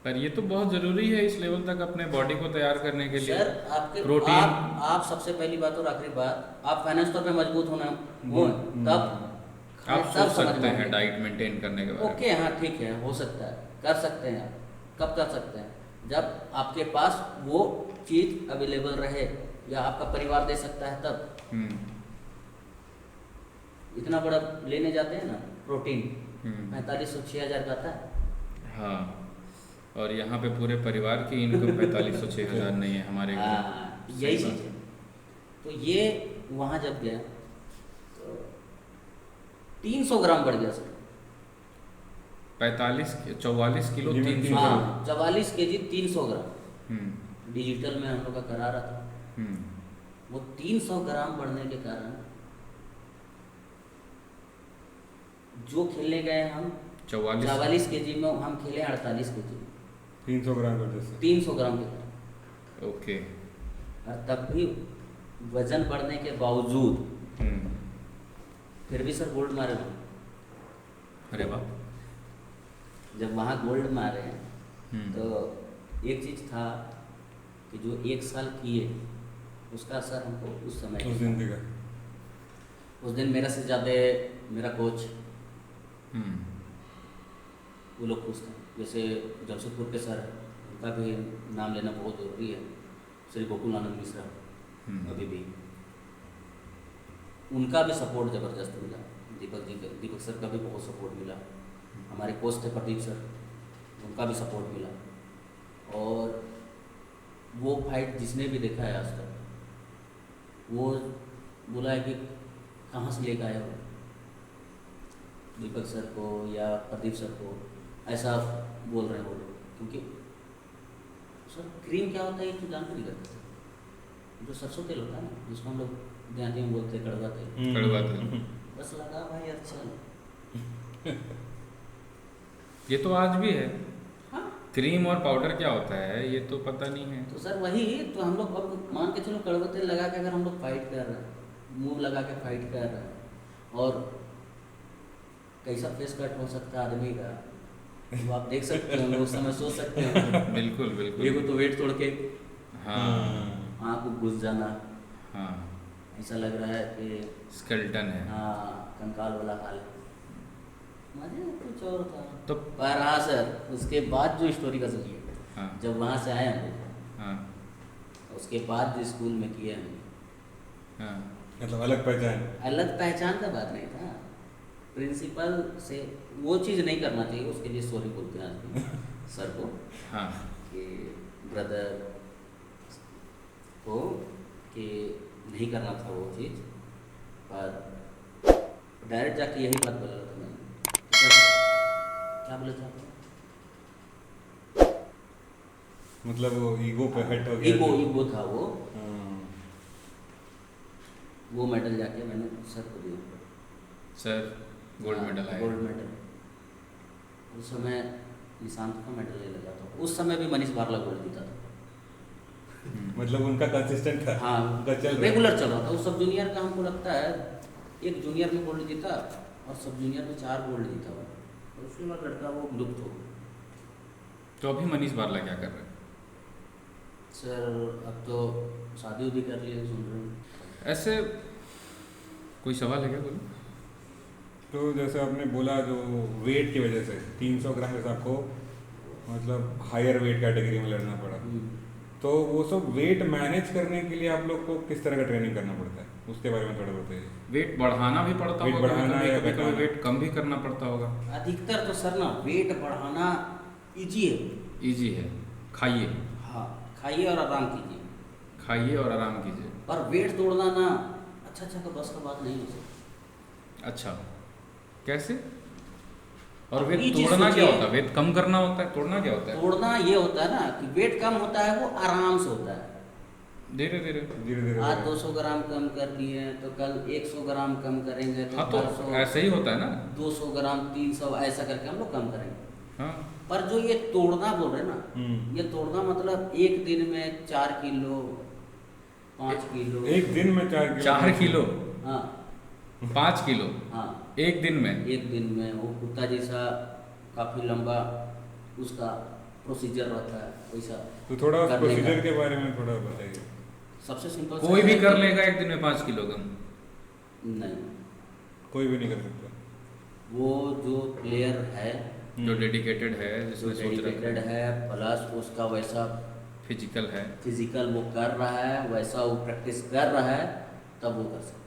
पर ये तो बहुत ज़रूरी है इस लेवल तक अपने बॉडी को तैयार करने के लिए। सर आपके प्रोटीन। आप सबसे पहली बात और आखिरी बात, आप फाइनेंस तौर पे मजबूत होना हो तब आप तब सोच समझ सकते में हैं आएगी। डाइट मेंटेन करने के बारे में। ओके, हाँ ठीक है, हो सकता है, कर सकते हैं आप। कब कर सकते हैं? जब आपके पास वो चीज़ अवेलेबल रहे या आपका परिवार दे सकता है तब। हम्म। इतना बड़ा लेने जाते हैं ना प्रोटीन, हम्म। 4500 6000 का आता है। हाँ, और यहाँ पे पूरे परिवार की इनकम 4500 6000 नहीं है हमारे घर। हाँ, यही सही चीज़ है। तो ये वहाँ जब गया तो 300 ग्राम बढ़ गया सर। 44 किलो जी, 300 हाँ, ग्राम। 44 kg 300 ग्राम। हम्म। डिजिटल में हम लोग का करा रहा था। हम्म। वो 300 ग्राम बढ़ने के कारण जो खेलने गए हम 44। 44 kg में, हम खेले 48 kg, 300 ग्राम की वजह से। 300 ग्राम के कारण। ओके। और तब भी वजन बढ़ने के बावजूद हम्म। फिर भी सर गोल्ड मारे हम। अरे वाह। जब वहाँ गोल्ड मारे हम्म। तो एक चीज़ था कि जो 1 साल किए उसका असर हमको उस समय उस दिन दिखा। उस दिन मेरे से ज़्यादा मेरा कोच, हम्म। वो लोग खुश थे। जैसे जमशेदपुर के सर, उनका भी नाम लेना बहुत ज़रूरी है, श्री गोकुल आनंद मिश्रा। हम्म। अभी भी उनका भी सपोर्ट ज़बरदस्त मिला। दीपक सर का भी बहुत सपोर्ट मिला। हमारे कोच थे प्रदीप सर, उनका भी सपोर्ट मिला। और वो फाइट जिसने भी देखा है आज तक, वो बोला है कि कहाँ से लेकर आए हो दीपक सर को या प्रदीप सर को, ऐसा बोल रहे हैं वो लोग। क्योंकि सर क्रीम क्या होता है ये तो जानते नहीं करते। जो सरसों तेल होता है ना, जिसको हम लोग देहाती में बोलते हैं कड़वा तेल, कड़वा तेल। बस लगा भाई अच्छा। ये तो आज भी है। हाँ, क्रीम और पाउडर क्या होता है ये तो पता नहीं है। तो सर वही तो हम लोग अब मान के चलो कड़वा तेल लगा के अगर हम लोग फाइट कर रहे हैं, मुंह लगा के फाइट कर रहे हैं, और कैसा फेस कट हो सकता है आदमी का, तो आप देख सकते हो, उस समय सोच सकते हो। बिल्कुल बिल्कुल। देखो तो वेट तोड़ के हाँ आँख को घुस जाना, हाँ। ऐसा लग रहा है कि स्केल्टन है। हाँ कंकाल वाला हाल है। मजे कुछ और था। तो पर हाँ सर, उसके बाद जो स्टोरी का सुनिए, हाँ जब वहाँ से आए हम लोग, हाँ उसके बाद जो स्कूल में किए हम, हाँ। मतलब अलग पहचान। अलग पहचान का बात नहीं था। प्रिंसिपल से वो चीज़ नहीं करना चाहिए, उसके लिए सॉरी बोलते हैं आज भी सर को हाँ कि ब्रदर को कि नहीं करना था वो चीज़। पर डायरेक्ट जाके यही बात बोला था मैंने। क्या बोले थे आपने? मतलब वो ईगो पे हट हो गया। ईगो था वो। हाँ। वो मेडल जाके मैंने सर को दिया। सर गोल्ड मेडल आया। Gold medal. उस समय निशांत का मेडल ले लगा था। उस समय भी मनीष बारला गोल्ड जीता था। मतलब उनका कंसिस्टेंट था। हाँ, उनका चल रहा रेगुलर चल रहा था। वो सब जूनियर का हमको लगता है एक जूनियर में गोल्ड जीता और सब जूनियर में 4 गोल्ड जीता हुआ। और उसके बाद लड़का वो लुप्त हो गया। तो अभी मनीष बारला क्या कर रहे हैं? सर अब तो शादी उदी कर लिए, सुन रहे हैं। ऐसे कोई सवाल है क्या बोलो? तो जैसे आपने बोला जो वेट की वजह से 300 ग्राम से आपको मतलब हायर वेट कैटेगरी में लड़ना पड़ा, तो वो सब वेट मैनेज करने के लिए आप लोग को किस तरह का ट्रेनिंग करना पड़ता है, उसके बारे में थोड़ा बताइए। वेट बढ़ाना भी पड़ता वेट होगा, बढ़ाना या कभी कभी घटाना? वेट कम भी करना पड़ता होगा। अधिकतर तो सर ना वेट बढ़ाना इजी है। इजी है, खाइए हाँ, खाइए और आराम कीजिए। खाइए और आराम कीजिए। पर वेट तोड़ना ना अच्छा का बस का बात नहीं हो सकती। अच्छा, कैसे? और अब वेट ये चीज़ तोड़ना क्या सोचिए। होता है? वेट कम करना होता है, तोड़ना क्या होता है? तोड़ना ये होता है ना कि वेट कम होता है वो आराम से होता है। धीरे धीरे। धीरे धीरे आज 200 ग्राम कम कर लिए हैं तो कल 100 ग्राम कम करेंगे, तो हाँ, तो परसों ऐसे ही होता है ना। 200 ग्राम, 300, ऐसा करके हम लोग कम करेंगे। हाँ, पर जो ये तोड़ना बोल रहे हैं ना, हम्म। ये तोड़ना मतलब एक दिन में 4 किलो, 5 किलो। एक दिन में 4 किलो? 4 किलो, हाँ 5 किलो हाँ, एक दिन में? एक दिन में। वो कुत्ता जैसा काफ़ी लंबा उसका प्रोसीजर रहता है वैसा। तो थोड़ा उस करने का। प्रोसीजर के बारे में थोड़ा बताइए। सबसे सिंपल कोई भी कर लेगा एक दिन में 5 किलो कम? नहीं, कोई भी नहीं कर सकता। वो जो प्लेयर है, जो डेडिकेटेड है, जो जिसने सोच डेडिकेटेड रखा है, प्लस उसका वैसा फिजिकल है, फिजिकल वो कर रहा है, वैसा वो प्रैक्टिस कर रहा है, तब वो कर सकता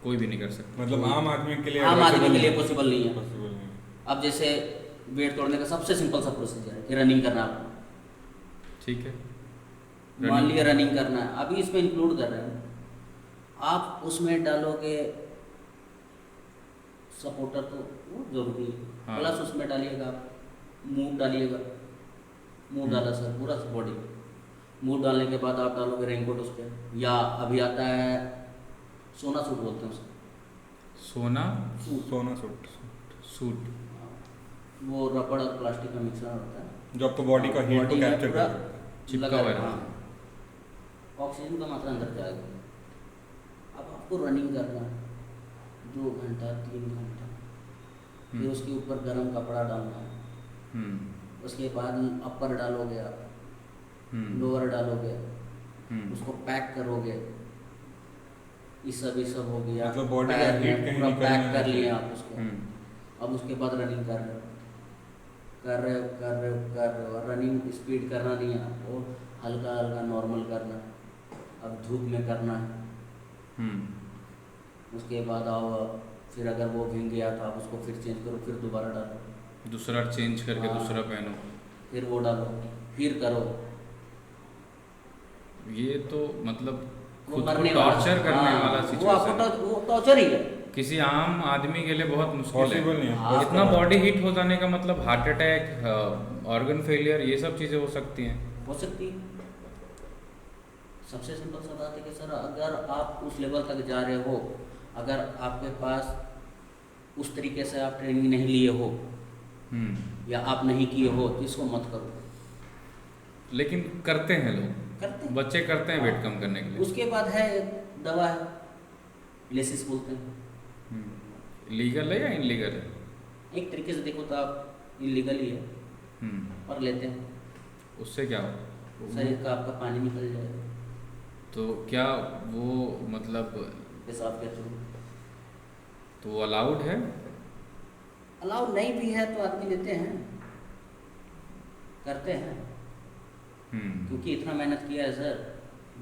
कोई भी नहीं कर सकता। मतलब आम आदमी के लिए है। आम आदमी के लिए possible पॉसिबल नहीं है। possible नहीं। अब जैसे वेट तोड़ने का सबसे सिंपल सा प्रोसीजर है कि रनिंग करना है आपको। ठीक है, मान लिया रनिंग करना है, अभी इसमें इंक्लूड कर रहे हैं आप, उसमें डालोगे सपोर्टर तो वो जरूरी है। हाँ। प्लस उसमें डालिएगा मूव, डालिएगा मूव डाला सर पूरा बॉडी। मूव डालने के बाद आप डालोगे रेनकोट उस पर, या अभी आता है सोना सूट बोलते हैं उसको, सोना सूट। सोना सूट सूट। वो रबड़ और प्लास्टिक का मिक्सर होता है, जो आपको बॉडी का हीट को बॉडी में कैप्चर पूरा कर सकता है। चिपका लगा हुआ रहता रहता है। ऑक्सीजन का मात्रा अंदर जाएगा। अब आपको रनिंग करना है 2 घंटा 3 घंटा, फिर हम्म। उसके ऊपर गर्म कपड़ा डालना है, हम्म। उसके बाद अपर डालोगे आप, हम्म। लोअर डालोगे, हम्म। उसको पैक करोगे, ये सब हो गया। मतलब body का पैर में heat कहीं पूरा निकलना पैक नहीं कर चाहिए। लिया आप उसको। हम्म। अब उसके बाद रनिंग कर रहे हो, और रनिंग स्पीड करना नहीं है आपको, हल्का हल्का नॉर्मल करना है। अब धूप में करना है, हम्म। उसके बाद आओ, फिर अगर वो भीग गया तो आप उसको फिर चेंज करो, फिर दोबारा डालो, दूसरा चेंज करके हाँ। दूसरा पहनो। फिर वो डालो, फिर करो। ये तो मतलब वो खुद को मरने वाला। टॉर्चर करने हाँ, वाला वो सिचुएशन है। आपको वो टॉर्चर ही है। किसी आम आदमी के लिए बहुत मुश्किल पॉसिबल नहीं है। है। हाँ। इतना बॉडी हीट हो जाने का मतलब हार्ट अटैक, ऑर्गन फेलियर, ये सब चीज़ें हो सकती हैं। हो सकती है। सबसे सिंपल सा बात है कि सर अगर आप उस लेवल तक जा रहे हो, अगर आपके पास उस तरीके से आप ट्रेनिंग नहीं लिए हो हम्म। या आप नहीं किए हो तो इसको मत करो। लेकिन करते हैं लोग, करते हैं। बच्चे करते हैं वेट कम करने के लिए। उसके बाद है दवा है, लेसिस बोलते हैं। लीगल है या इनलीगल है? एक तरीके से देखो तो आप इलीगल ही है, हम्म। पर लेते हैं। उससे क्या हो? शरीर का आपका पानी निकल जाएगा तो क्या वो मतलब पेशाब के थ्रू। तो वो अलाउड है? अलाउ नहीं भी है तो आदमी लेते हैं, करते हैं, क्योंकि इतना मेहनत किया है सर,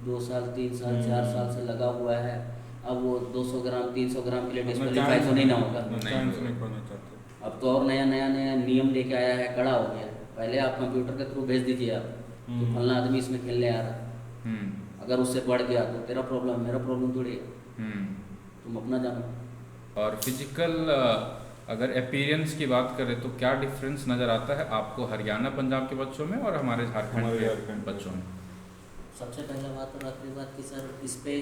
2 साल 3 साल 4 साल से लगा हुआ है। अब वो 200 ग्राम 300 ग्राम के लिए डिस्क्वालीफाई तो नहीं ना होगा। चांस नहीं खोना चाहते। अब तो और नया नियम लेके आया है, कड़ा हो गया है। पहले आप कंप्यूटर के थ्रू भेज दीजिए आप कि फलना आदमी इसमें खेलने आ रहा है, हम्म। अगर उससे बढ़ गया तो तेरा प्रॉब्लम, मेरा प्रॉब्लम थोड़ी है, हम्म। तुम अपना जानो। और फिजिकल अगर अपीयरेंस की बात करें तो क्या डिफरेंस नज़र आता है आपको हरियाणा पंजाब के बच्चों में और हमारे झारखंड हमारे के झारखंड के बच्चों में? सबसे पहला बात और आखिरी बात कि सर इस पे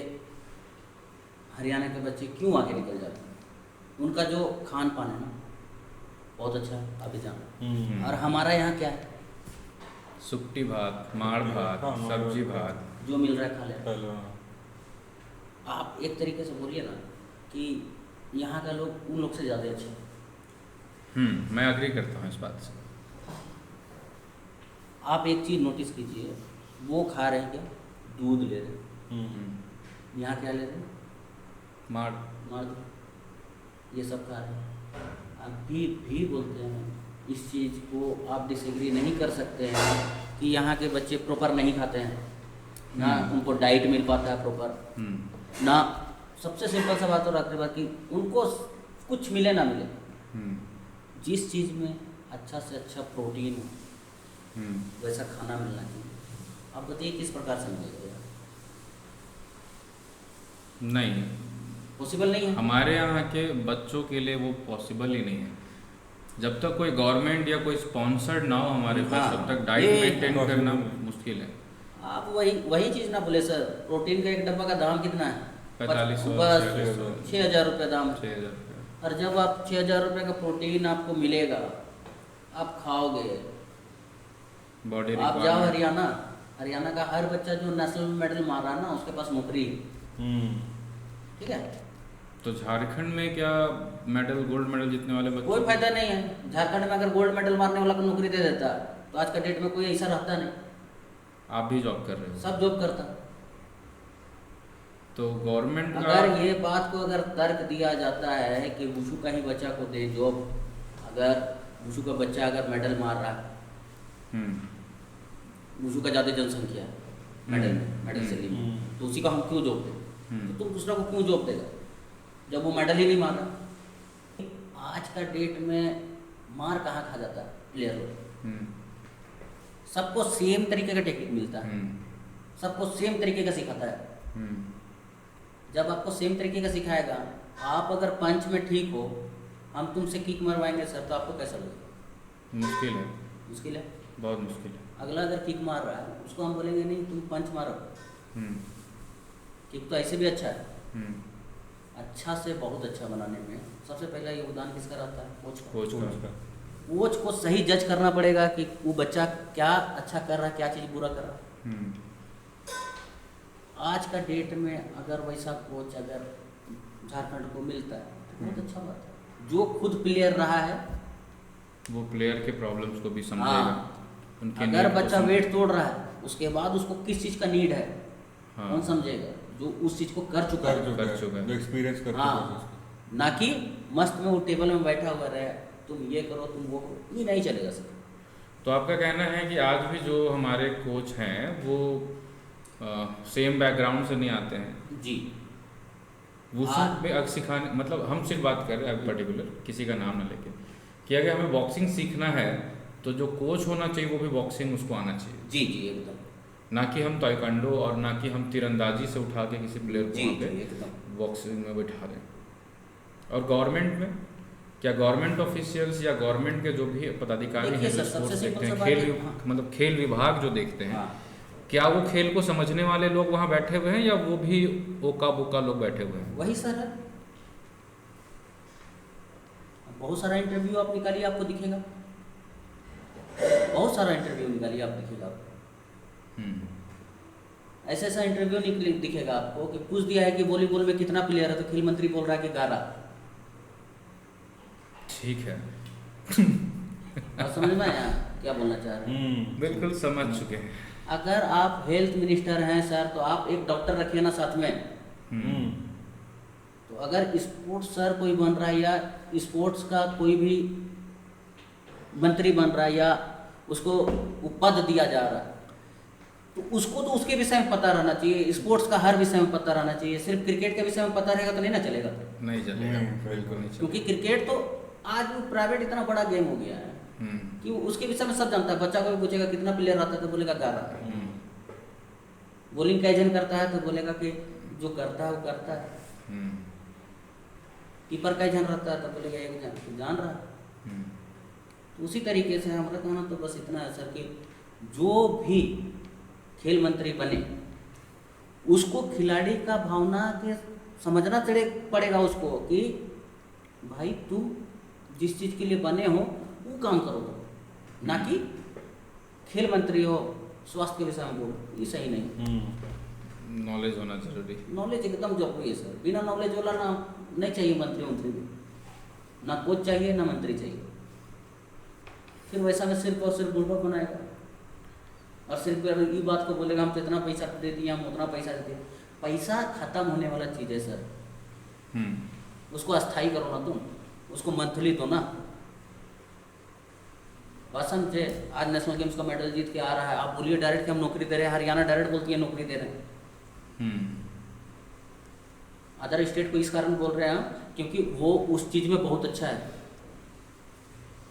हरियाणा के बच्चे क्यों आगे निकल जाते हैं, उनका जो खान पान है ना बहुत अच्छा है, अभी जाना। और हमारा यहाँ क्या है, सुक्टी भात, माड़ भात, हाँ, माड़ सब्जी भात। भात। जो मिल रहा है खा ले। चलो। आप एक तरीके से बोलिए ना कि यहाँ का लोग उन लोग से ज़्यादा अच्छे हैं। मैं अग्री करता हूँ इस बात से। आप एक चीज़ नोटिस कीजिए, वो खा रहे हैं क्या, दूध ले रहे हैं, हम्म। यहाँ क्या ले रहे हैं, माड़। मर्द, ये सब खा रहे हैं। अभी भी बोलते हैं इस चीज़ को आप डिसएग्री नहीं कर सकते हैं कि यहाँ के बच्चे प्रॉपर नहीं खाते हैं ना, उनको डाइट मिल पाता है प्रॉपर हम्म। ना। सबसे सिंपल सा बात और आखिरी बात कि उनको कुछ मिले ना मिले, हम्म। जिस चीज़ में अच्छा से अच्छा प्रोटीन हो वैसा खाना मिलना चाहिए। आप बताइए किस प्रकार से मिलेगा, नहीं, पॉसिबल नहीं है। हमारे यहाँ के बच्चों के लिए वो पॉसिबल ही नहीं है। जब तक कोई गवर्नमेंट या कोई स्पॉन्सर्ड ना हो हमारे पास, हाँ, तब तक डाइट ये मेंटेन possible करना नहीं। मुश्किल है। आप वही वही चीज़ ना बोले सर, प्रोटीन का एक डब्बा का दाम कितना है? 4500, बस 4600, 6,000 रुपये दाम है। 6000 रुपये। और जब आप 6,000 रुपये का प्रोटीन आपको मिलेगा, आप खाओगे, बॉडी आप जाओ हरियाणा, हरियाणा का हर बच्चा जो नेशनल मेडल मार रहा है ना, उसके पास नौकरी है, ठीक है। तो झारखंड में क्या मेडल, गोल्ड मेडल जीतने वाले बच्चे? कोई फायदा नहीं है। झारखंड में अगर गोल्ड मेडल मारने वाला को नौकरी दे देता तो आज का डेट में कोई ऐसा रहता नहीं, आप भी जॉब कर रहे हो? सब जॉब करता। तो गवर्नमेंट का अगर ये बात को अगर तर्क दिया जाता है कि वुशु का ही बच्चा को दे जॉब, अगर वुशु का बच्चा अगर मेडल मार रहा है, वुशु का ज़्यादा जनसंख्या है मेडल से ली, तो उसी का हम क्यों जॉब दें? तो तुम दूसरा को क्यों जॉब देगा जब वो मेडल ही नहीं मार रहा? आज का डेट में मार कहाँ खा जाता है प्लेयर को? सबको सेम तरीके का टेक्निक मिलता है, सबको सेम तरीके का सिखाता है। जब आपको सेम तरीके का सिखाएगा, आप अगर पंच में ठीक हो, हम तुमसे किक मरवाएंगे सर, तो आपको कैसा लगेगा? मुश्किल है, मुश्किल है, बहुत मुश्किल है। अगला अगर किक मार रहा है, उसको हम बोलेंगे नहीं तुम पंच मारो, किक तो ऐसे भी अच्छा है। अच्छा से बहुत अच्छा बनाने में सबसे पहला योगदान किसका रहता है? कोच का। कोच का। कोच को सही जज करना पड़ेगा कि वो बच्चा क्या अच्छा कर रहा है, क्या चीज़ बुरा कर रहा है। आज का डेट में अगर वैसा कोच अगर झारखंड को मिलता है तो बहुत अच्छा बात है। जो खुद प्लेयर रहा है वो प्लेयर के प्रॉब्लम्स को भी समझेगा। हाँ, उनके अगर need को बच्चा समझेगा। वेट तोड़ रहा है, उसके बाद उसको किस चीज़ का नीड है, हाँ। कौन समझेगा? जो उस चीज़ को कर चुका है, कर चुका है। जो एक्सपीरियंस कर चुका है हाँ, उसको। ना कि मस्त में वो टेबल में बैठा हुआ रहे, तुम ये करो तुम वो करो, ये नहीं चलेगा सर। तो आपका कहना है कि आज भी जो हमारे कोच हैं वो सेम बैकग्राउंड से नहीं आते हैं? जी, वुशु में अब सिखाने, मतलब हम सिर्फ बात कर रहे हैं पर्टिकुलर, किसी का नाम ना लेके, कि अगर हमें बॉक्सिंग सीखना है तो जो कोच होना चाहिए वो भी बॉक्सिंग उसको आना चाहिए। जी जी एकदम, ना कि हम ताइक्वांडो और ना कि हम तीरंदाजी से उठा के किसी प्लेयर को जी वहाँ जी पे एकदम। बॉक्सिंग में बैठा दें। और गवर्नमेंट में क्या गवर्नमेंट ऑफिशियल्स या गवर्नमेंट के जो भी पदाधिकारी हैं देखिए जो सर, सबसे स्पोर्ट्स सिंपल देखते हैं, सा खेल बात है, विभाग, मतलब खेल विभाग जो देखते हैं, हाँ, क्या वो खेल को समझने वाले लोग वहाँ बैठे हुए हैं या वो भी ओका बोका लोग बैठे हुए हैं? वही सर है। बहुत सारा इंटरव्यू आप निकालिए, आपको दिखेगा, बहुत सारा इंटरव्यू निकालिए, आप दिखेगा आपको। ऐसा ऐसा इंटरव्यू दिखेगा आपको कि पूछ दिया है कि वॉलीबॉल में कितना प्लेयर है, तो खेल मंत्री बोल रहा है कि 11। ठीक है। आप समझ में आया क्या बोलना चाह रहे हैं? बिल्कुल समझ चुके हैं। अगर आप हेल्थ मिनिस्टर हैं सर, तो आप एक डॉक्टर रखिए ना साथ में। तो अगर स्पोर्ट्स सर कोई बन रहा है या स्पोर्ट्स का कोई भी मंत्री बन रहा है या उसको वो पद दिया जा रहा है, तो उसको तो उसके विषय में पता रहना चाहिए, स्पोर्ट्स का हर विषय में पता रहना चाहिए। सिर्फ क्रिकेट के विषय में पता रहेगा तो नहीं ना चलेगा, नहीं चलेगा, बिल्कुल नहीं चलेगा। क्योंकि क्रिकेट तो आज वो प्राइवेट इतना बड़ा गेम हो गया है कि उसके विषय में सब जानता है। बच्चा को भी पूछेगा कितना प्लेयर आता है तो बोलेगा 11। बॉलिंग का एजेंट करता है तो बोलेगा कि जो करता है वो करता है। कीपर का एजेंट रहता है तो बोलेगा एक जान रहा है। तो उसी तरीके से हमारा कहना तो बस इतना है सर कि जो भी खेल मंत्री बने उसको खिलाड़ी का भावना के समझना पड़ेगा उसको कि भाई तुम जिस चीज़ के लिए बने हो वो काम करो, ना कि खेल मंत्री हो स्वास्थ्य के विषय में बोलो, ये सही नहीं। नॉलेज होना जरूरी। नॉलेज एकदम जरूरी है सर, बिना नॉलेज वाला ना नहीं चाहिए मंत्री भी, ना कोच चाहिए ना मंत्री चाहिए। फिर वैसा में सिर्फ और सिर्फ बुड़बक बनाएगा और सिर्फ ये बात को बोलेगा हम तो इतना पैसा दे दिए, हम उतना पैसा दे दिए। पैसा खत्म होने वाला चीज़ है सर, उसको अस्थाई करो ना तुम, उसको मंथली दो ना। बात समझे, आज नेशनल गेम्स का मेडल जीत के आ रहा है, आप बोलिए डायरेक्ट कि हम नौकरी दे रहे हैं, हरियाणा डायरेक्ट बोलती है नौकरी दे रहे हैं। अदर स्टेट को इस कारण बोल रहे हैं क्योंकि वो उस चीज़ में बहुत अच्छा है,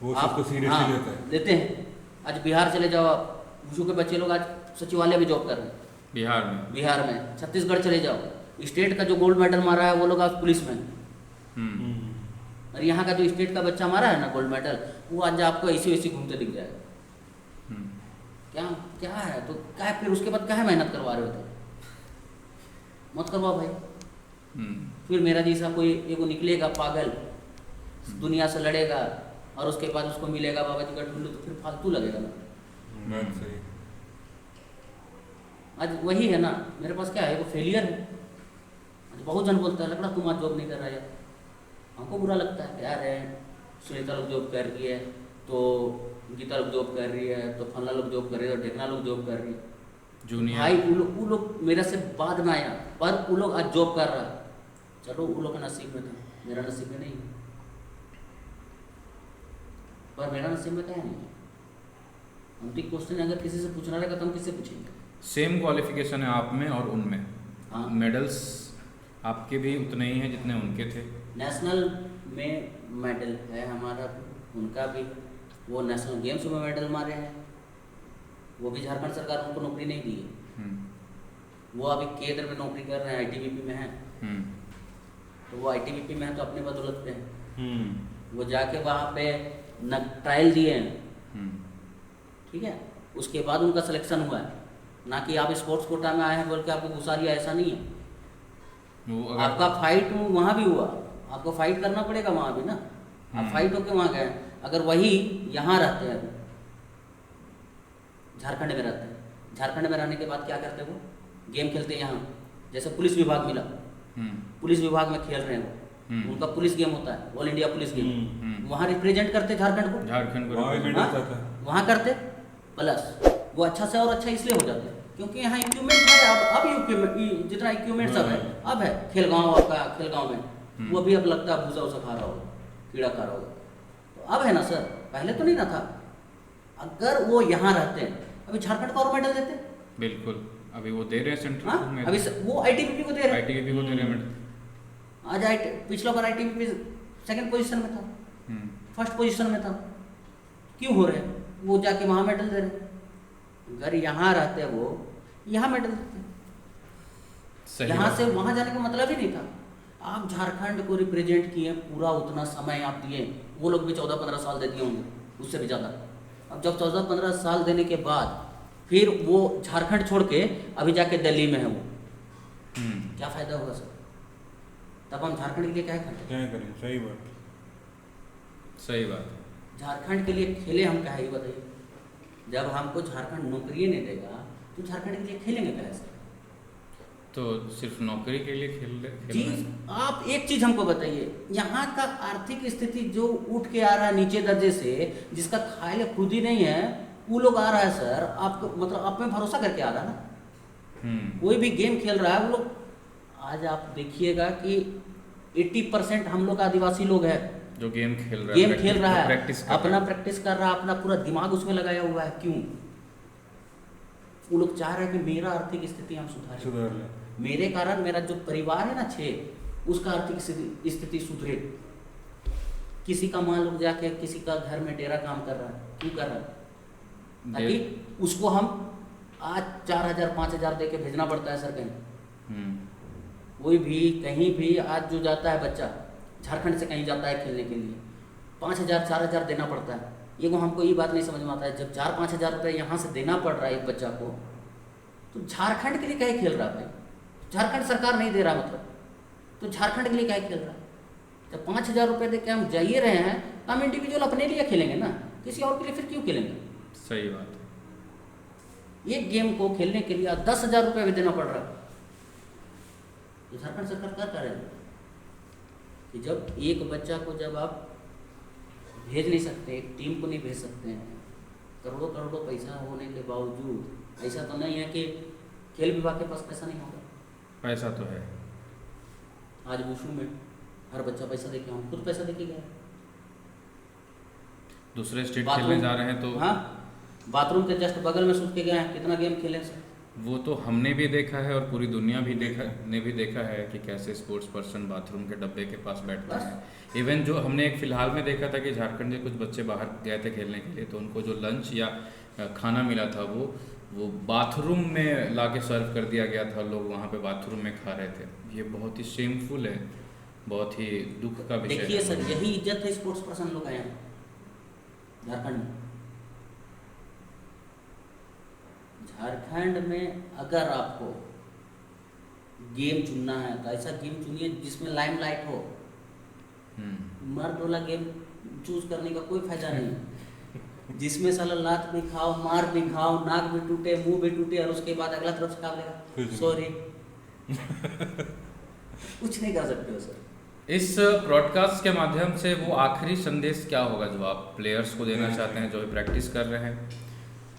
वो सबको सीरियसली लेते हैं। आज बिहार चले जाओ आप, वुशु के बच्चे लोग आज सचिवालय में जॉब कर रहे हैं बिहार में। छत्तीसगढ़ चले जाओ, स्टेट का जो गोल्ड मेडल मारा है वो लोग आज पुलिस में। और यहाँ का जो स्टेट का बच्चा मारा है ना गोल्ड मेडल, वो आज आपको ऐसी वैसी घूमते दिख जाएगा। क्या क्या है तो क्या है, फिर उसके बाद क्या है मेहनत करवा रहे होते, मत करवाओ भाई। फिर मेरा जैसा कोई एगो निकलेगा पागल, दुनिया से लड़ेगा और उसके बाद उसको मिलेगा बाबा जी का टुल्लू, तो फिर फालतू लगेगा ना। बात सही। आज वही है ना, मेरे पास क्या है, वो फेलियर है। आज बहुत जन बोलता है लकड़ा तुम आज जॉब नहीं कर रहा है, हमको बुरा लगता है यार है, सुनीता लोग जॉब कर रही है, तो गीता लोग जॉब कर रही है, तो फलना लोग जॉब कर रही है, तो ढेकना लोग जॉब कर रही है। जूनियर भाई वो लोग मेरे से बाद में आया, पर वो लोग आज जॉब कर रहा है, चलो वो लोग के नसीब में था, मेरा नसीब में नहीं। पर मेरा नसीब में क्या है नहीं। हम तो क्वेश्चन अगर किसी से पूछना रहेगा तो हम किससे पूछेंगे? सेम क्वालिफिकेशन है आप में और उनमें, हाँ। मेडल्स आपके भी उतने ही हैं जितने उनके थे। नेशनल में मेडल है हमारा, उनका भी। वो नेशनल गेम्स में मेडल मारे हैं, वो भी झारखंड सरकार उनको नौकरी नहीं दी है। वो अभी केंद्र में नौकरी कर रहे हैं, आईटीबीपी में है। तो वो आईटीबीपी में है तो अपने बदौलत पे है। वो जाके वहाँ पे न ट्रायल दिए हैं, ठीक है, उसके बाद उनका सिलेक्शन हुआ है, ना कि आप स्पोर्ट्स कोटा में आए हैं बोल के आपको घुसा दिया, ऐसा नहीं है। वो आपका फाइट वहाँ भी हुआ, आपको फाइट करना पड़ेगा वहाँ भी ना। आप फाइट होके वहाँ गए, अगर वही यहाँ रहते हैं, झारखंड में रहते हैं, झारखंड में रहने के बाद क्या करते हैं, वो गेम खेलते हैं यहाँ। जैसे पुलिस विभाग मिला, पुलिस विभाग में खेल रहे हैं वो, उनका पुलिस गेम होता है, ऑल इंडिया पुलिस गेम, वहाँ रिप्रेजेंट करते झारखंड को, वहाँ भी मेडल आता है। वहाँ करते, प्लस वो अच्छा से और अच्छा इसलिए हो जाते हैं क्योंकि यहाँ इक्विपमेंट है। अब इक्विपमेंट जितना इक्विपमेंट सब है, अब है। खेलगांव आपका, खेलगांव में वो भी अब लगता है भूसा उसा खा रहा होगा, कीड़ा खा रहा होगा, तो अब है ना सर, पहले तो नहीं ना था। अगर वो यहाँ रहते हैं, अभी झारखंड को और मेडल देते। बिल्कुल, अभी वो दे रहे हैं सेंट्रल में, अभी वो आईटीबीपी को दे रहे हैं, आईटीबीपी को दे रहे हैं मेडल। आज पिछला बार आईटीबीपी सेकंड पोजीशन में था, फर्स्ट पोजीशन में था, क्यों हो रहे हैं? वो जाके वहाँ मेडल दे रहे हैं। अगर यहाँ रहते वो, यहाँ मेडल देते। यहाँ से वहाँ जाने का मतलब ही नहीं था। आप झारखंड को रिप्रेजेंट किए पूरा, उतना समय आप दिए, वो लोग भी 14-15 साल दे दिए होंगे, उससे भी ज़्यादा। अब जब 14-15 साल देने के बाद फिर वो झारखंड छोड़ के अभी जाके दिल्ली में है वो, क्या फ़ायदा होगा सर? तब हम झारखंड के लिए क्या करें? क्या करें? सही बात, सही बात। झारखंड के लिए खेले हम, क्या है ये बताइए? जब हमको झारखंड नौकरी नहीं देगा तो झारखंड के लिए खेलेंगे कैसे? तो सिर्फ नौकरी के लिए जी, आप एक चीज हमको बताइए, यहाँ का आर्थिक स्थिति जो उठ के आ रहा है नीचे दर्जे से, जिसका खाए खुद ही नहीं है, वो लोग आ रहा है सर, आपको मतलब आप में भरोसा करके आ रहा है ना। कोई भी गेम खेल रहा है वो लोग, आज आप देखिएगा कि 80% हम लोग आदिवासी लोग हैं जो गेम खेल रहा है, प्रैक्टिस अपना प्रैक्टिस कर रहा है, अपना पूरा दिमाग उसमें लगाया हुआ है। क्यों? वो लोग चाह रहे हैं कि मेरा आर्थिक स्थिति हम सुधार लें, मेरे कारण मेरा जो परिवार है ना 6, उसका आर्थिक स्थिति सुधरे। किसी का मान लो जाके किसी का घर में डेरा काम कर रहा है, क्यों कर रहा है? ताकि उसको हम आज 4,000-5,000 दे के भेजना पड़ता है सर कहीं। कोई भी कहीं भी आज जो जाता है बच्चा, झारखंड से कहीं जाता है खेलने के लिए, 5,000-4,000 देना पड़ता है। ये को हमको ये बात नहीं समझ में आता है, जब 4-5 हज़ार रुपये यहाँ से देना पड़ रहा है एक बच्चा को, तो झारखंड के लिए क्या खेल रहा है भाई? झारखंड सरकार नहीं दे रहा मतलब, तो झारखंड के लिए क्या खेल रहा है? जब 5,000 रुपये दे के हम जाइए रहे हैं, तो हम इंडिविजुअल अपने लिए खेलेंगे ना, किसी और के लिए फिर क्यों खेलेंगे? सही बात है। एक गेम को खेलने के लिए 10,000 रुपये भी देना पड़ रहा है, तो झारखंड सरकार क्या कर रही है कि जब एक बच्चा को जब आप भेज नहीं सकते, एक टीम को नहीं भेज सकते हैं, करोड़ों पैसा होने के बावजूद, ऐसा तो नहीं है कि खेल विभाग के पास पैसा नहीं होगा, पैसा तो है। आज वुशु में हर बच्चा पैसा देके, हम खुद पैसा देके गए, दूसरे स्टेट खेलने जा रहे हैं तो हाँ, बाथरूम के जस्ट बगल में सूख के गए हैं, कितना गेम खेले सर। वो तो हमने भी देखा है और पूरी दुनिया भी देखा है कि कैसे स्पोर्ट्स पर्सन बाथरूम के डब्बे के पास बैठते हैं। इवन जो हमने एक फिलहाल में देखा था कि झारखंड के कुछ बच्चे बाहर गए थे खेलने के लिए, तो उनको जो लंच या खाना मिला था वो बाथरूम में लाके सर्व कर दिया गया था, लोग वहाँ पे बाथरूम में खा रहे थे। ये बहुत ही शेमफुल है, बहुत ही दुख का विषय है। देखिए सर, यही इज्जत है स्पोर्ट्स पर्सन लोग आए हैं झारखंड में। झारखंड में अगर आपको गेम चुनना है तो ऐसा गेम चुनिए जिसमें लाइमलाइट हो। मर्द वाला गेम चूज करने का कोई फायदा नहीं, जिसमें साला लात भी खाओ, मार भी खाओ, नाक भी टूटे, मुंह भी टूटे और उसके बाद अगला तरफ से खा लेगा, सॉरी कुछ नहीं कर सकते हो सर। इस ब्रॉडकास्ट के माध्यम से वो आखिरी संदेश क्या होगा जो आप प्लेयर्स को देना चाहते हैं, जो भी प्रैक्टिस कर रहे हैं,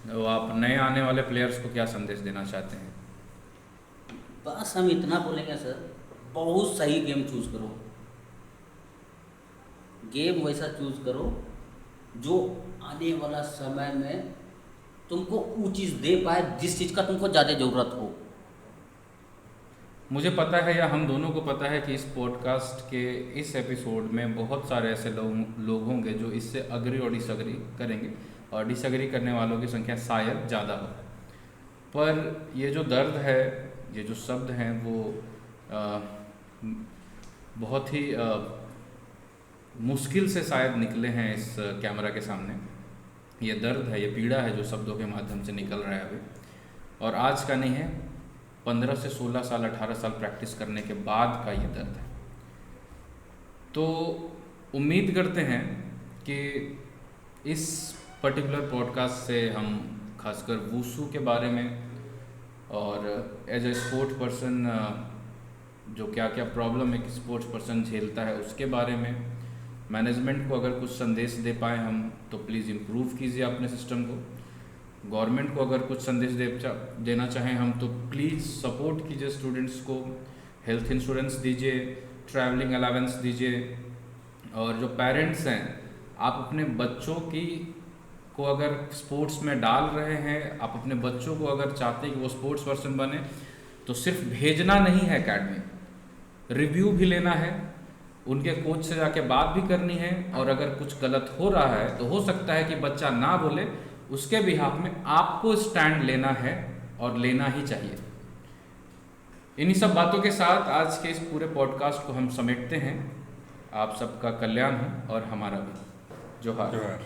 वो आप नए आने वाले प्लेयर्स को क्या संदेश देना चाहते हैं? बस हम इतना बोलेंगे सर, बहुत सही गेम चूज करो, गेम वैसा चूज करो जो आने वाला समय में तुमको वो चीज़ दे पाए जिस चीज़ का तुमको ज़्यादा ज़रूरत हो। मुझे पता है या हम दोनों को पता है कि इस पॉडकास्ट के इस एपिसोड में बहुत सारे ऐसे लोग होंगे जो इससे अग्री और डिसअग्री करेंगे, और डिसअग्री करने वालों की संख्या शायद ज़्यादा हो। पर ये जो दर्द है, ये जो शब्द हैं, वो बहुत ही मुश्किल से शायद निकले हैं इस कैमरा के सामने। ये दर्द है, ये पीड़ा है जो शब्दों के माध्यम से निकल रहा है अभी, और आज का नहीं है, 15 से 16 साल 18 साल प्रैक्टिस करने के बाद का ये दर्द है। तो उम्मीद करते हैं कि इस पर्टिकुलर पॉडकास्ट से हम खासकर वुशु के बारे में और एज ए स्पोर्ट पर्सन जो क्या क्या प्रॉब्लम एक स्पोर्ट्स पर्सन झेलता है उसके बारे में, मैनेजमेंट को अगर कुछ संदेश दे पाए हम तो प्लीज़ इम्प्रूव कीजिए अपने सिस्टम को। गवर्नमेंट को अगर कुछ संदेश देना चाहें हम तो प्लीज़ सपोर्ट कीजिए स्टूडेंट्स को, हेल्थ इंश्योरेंस दीजिए, ट्रैवलिंग अलावेंस दीजिए, और जो पेरेंट्स हैं आप अपने बच्चों को अगर स्पोर्ट्स में डाल रहे हैं, आप अपने बच्चों को अगर चाहते हैं कि वो स्पोर्ट्स पर्सन बने, तो सिर्फ भेजना नहीं है एकेडमी, रिव्यू भी लेना है, उनके कोच से जाके बात भी करनी है, और अगर कुछ गलत हो रहा है तो हो सकता है कि बच्चा ना बोले, उसके बिहाफ में आपको स्टैंड लेना है और लेना ही चाहिए। इन्हीं सब बातों के साथ आज के इस पूरे पॉडकास्ट को हम समेटते हैं। आप सबका कल्याण हो और हमारा भी। जोहार।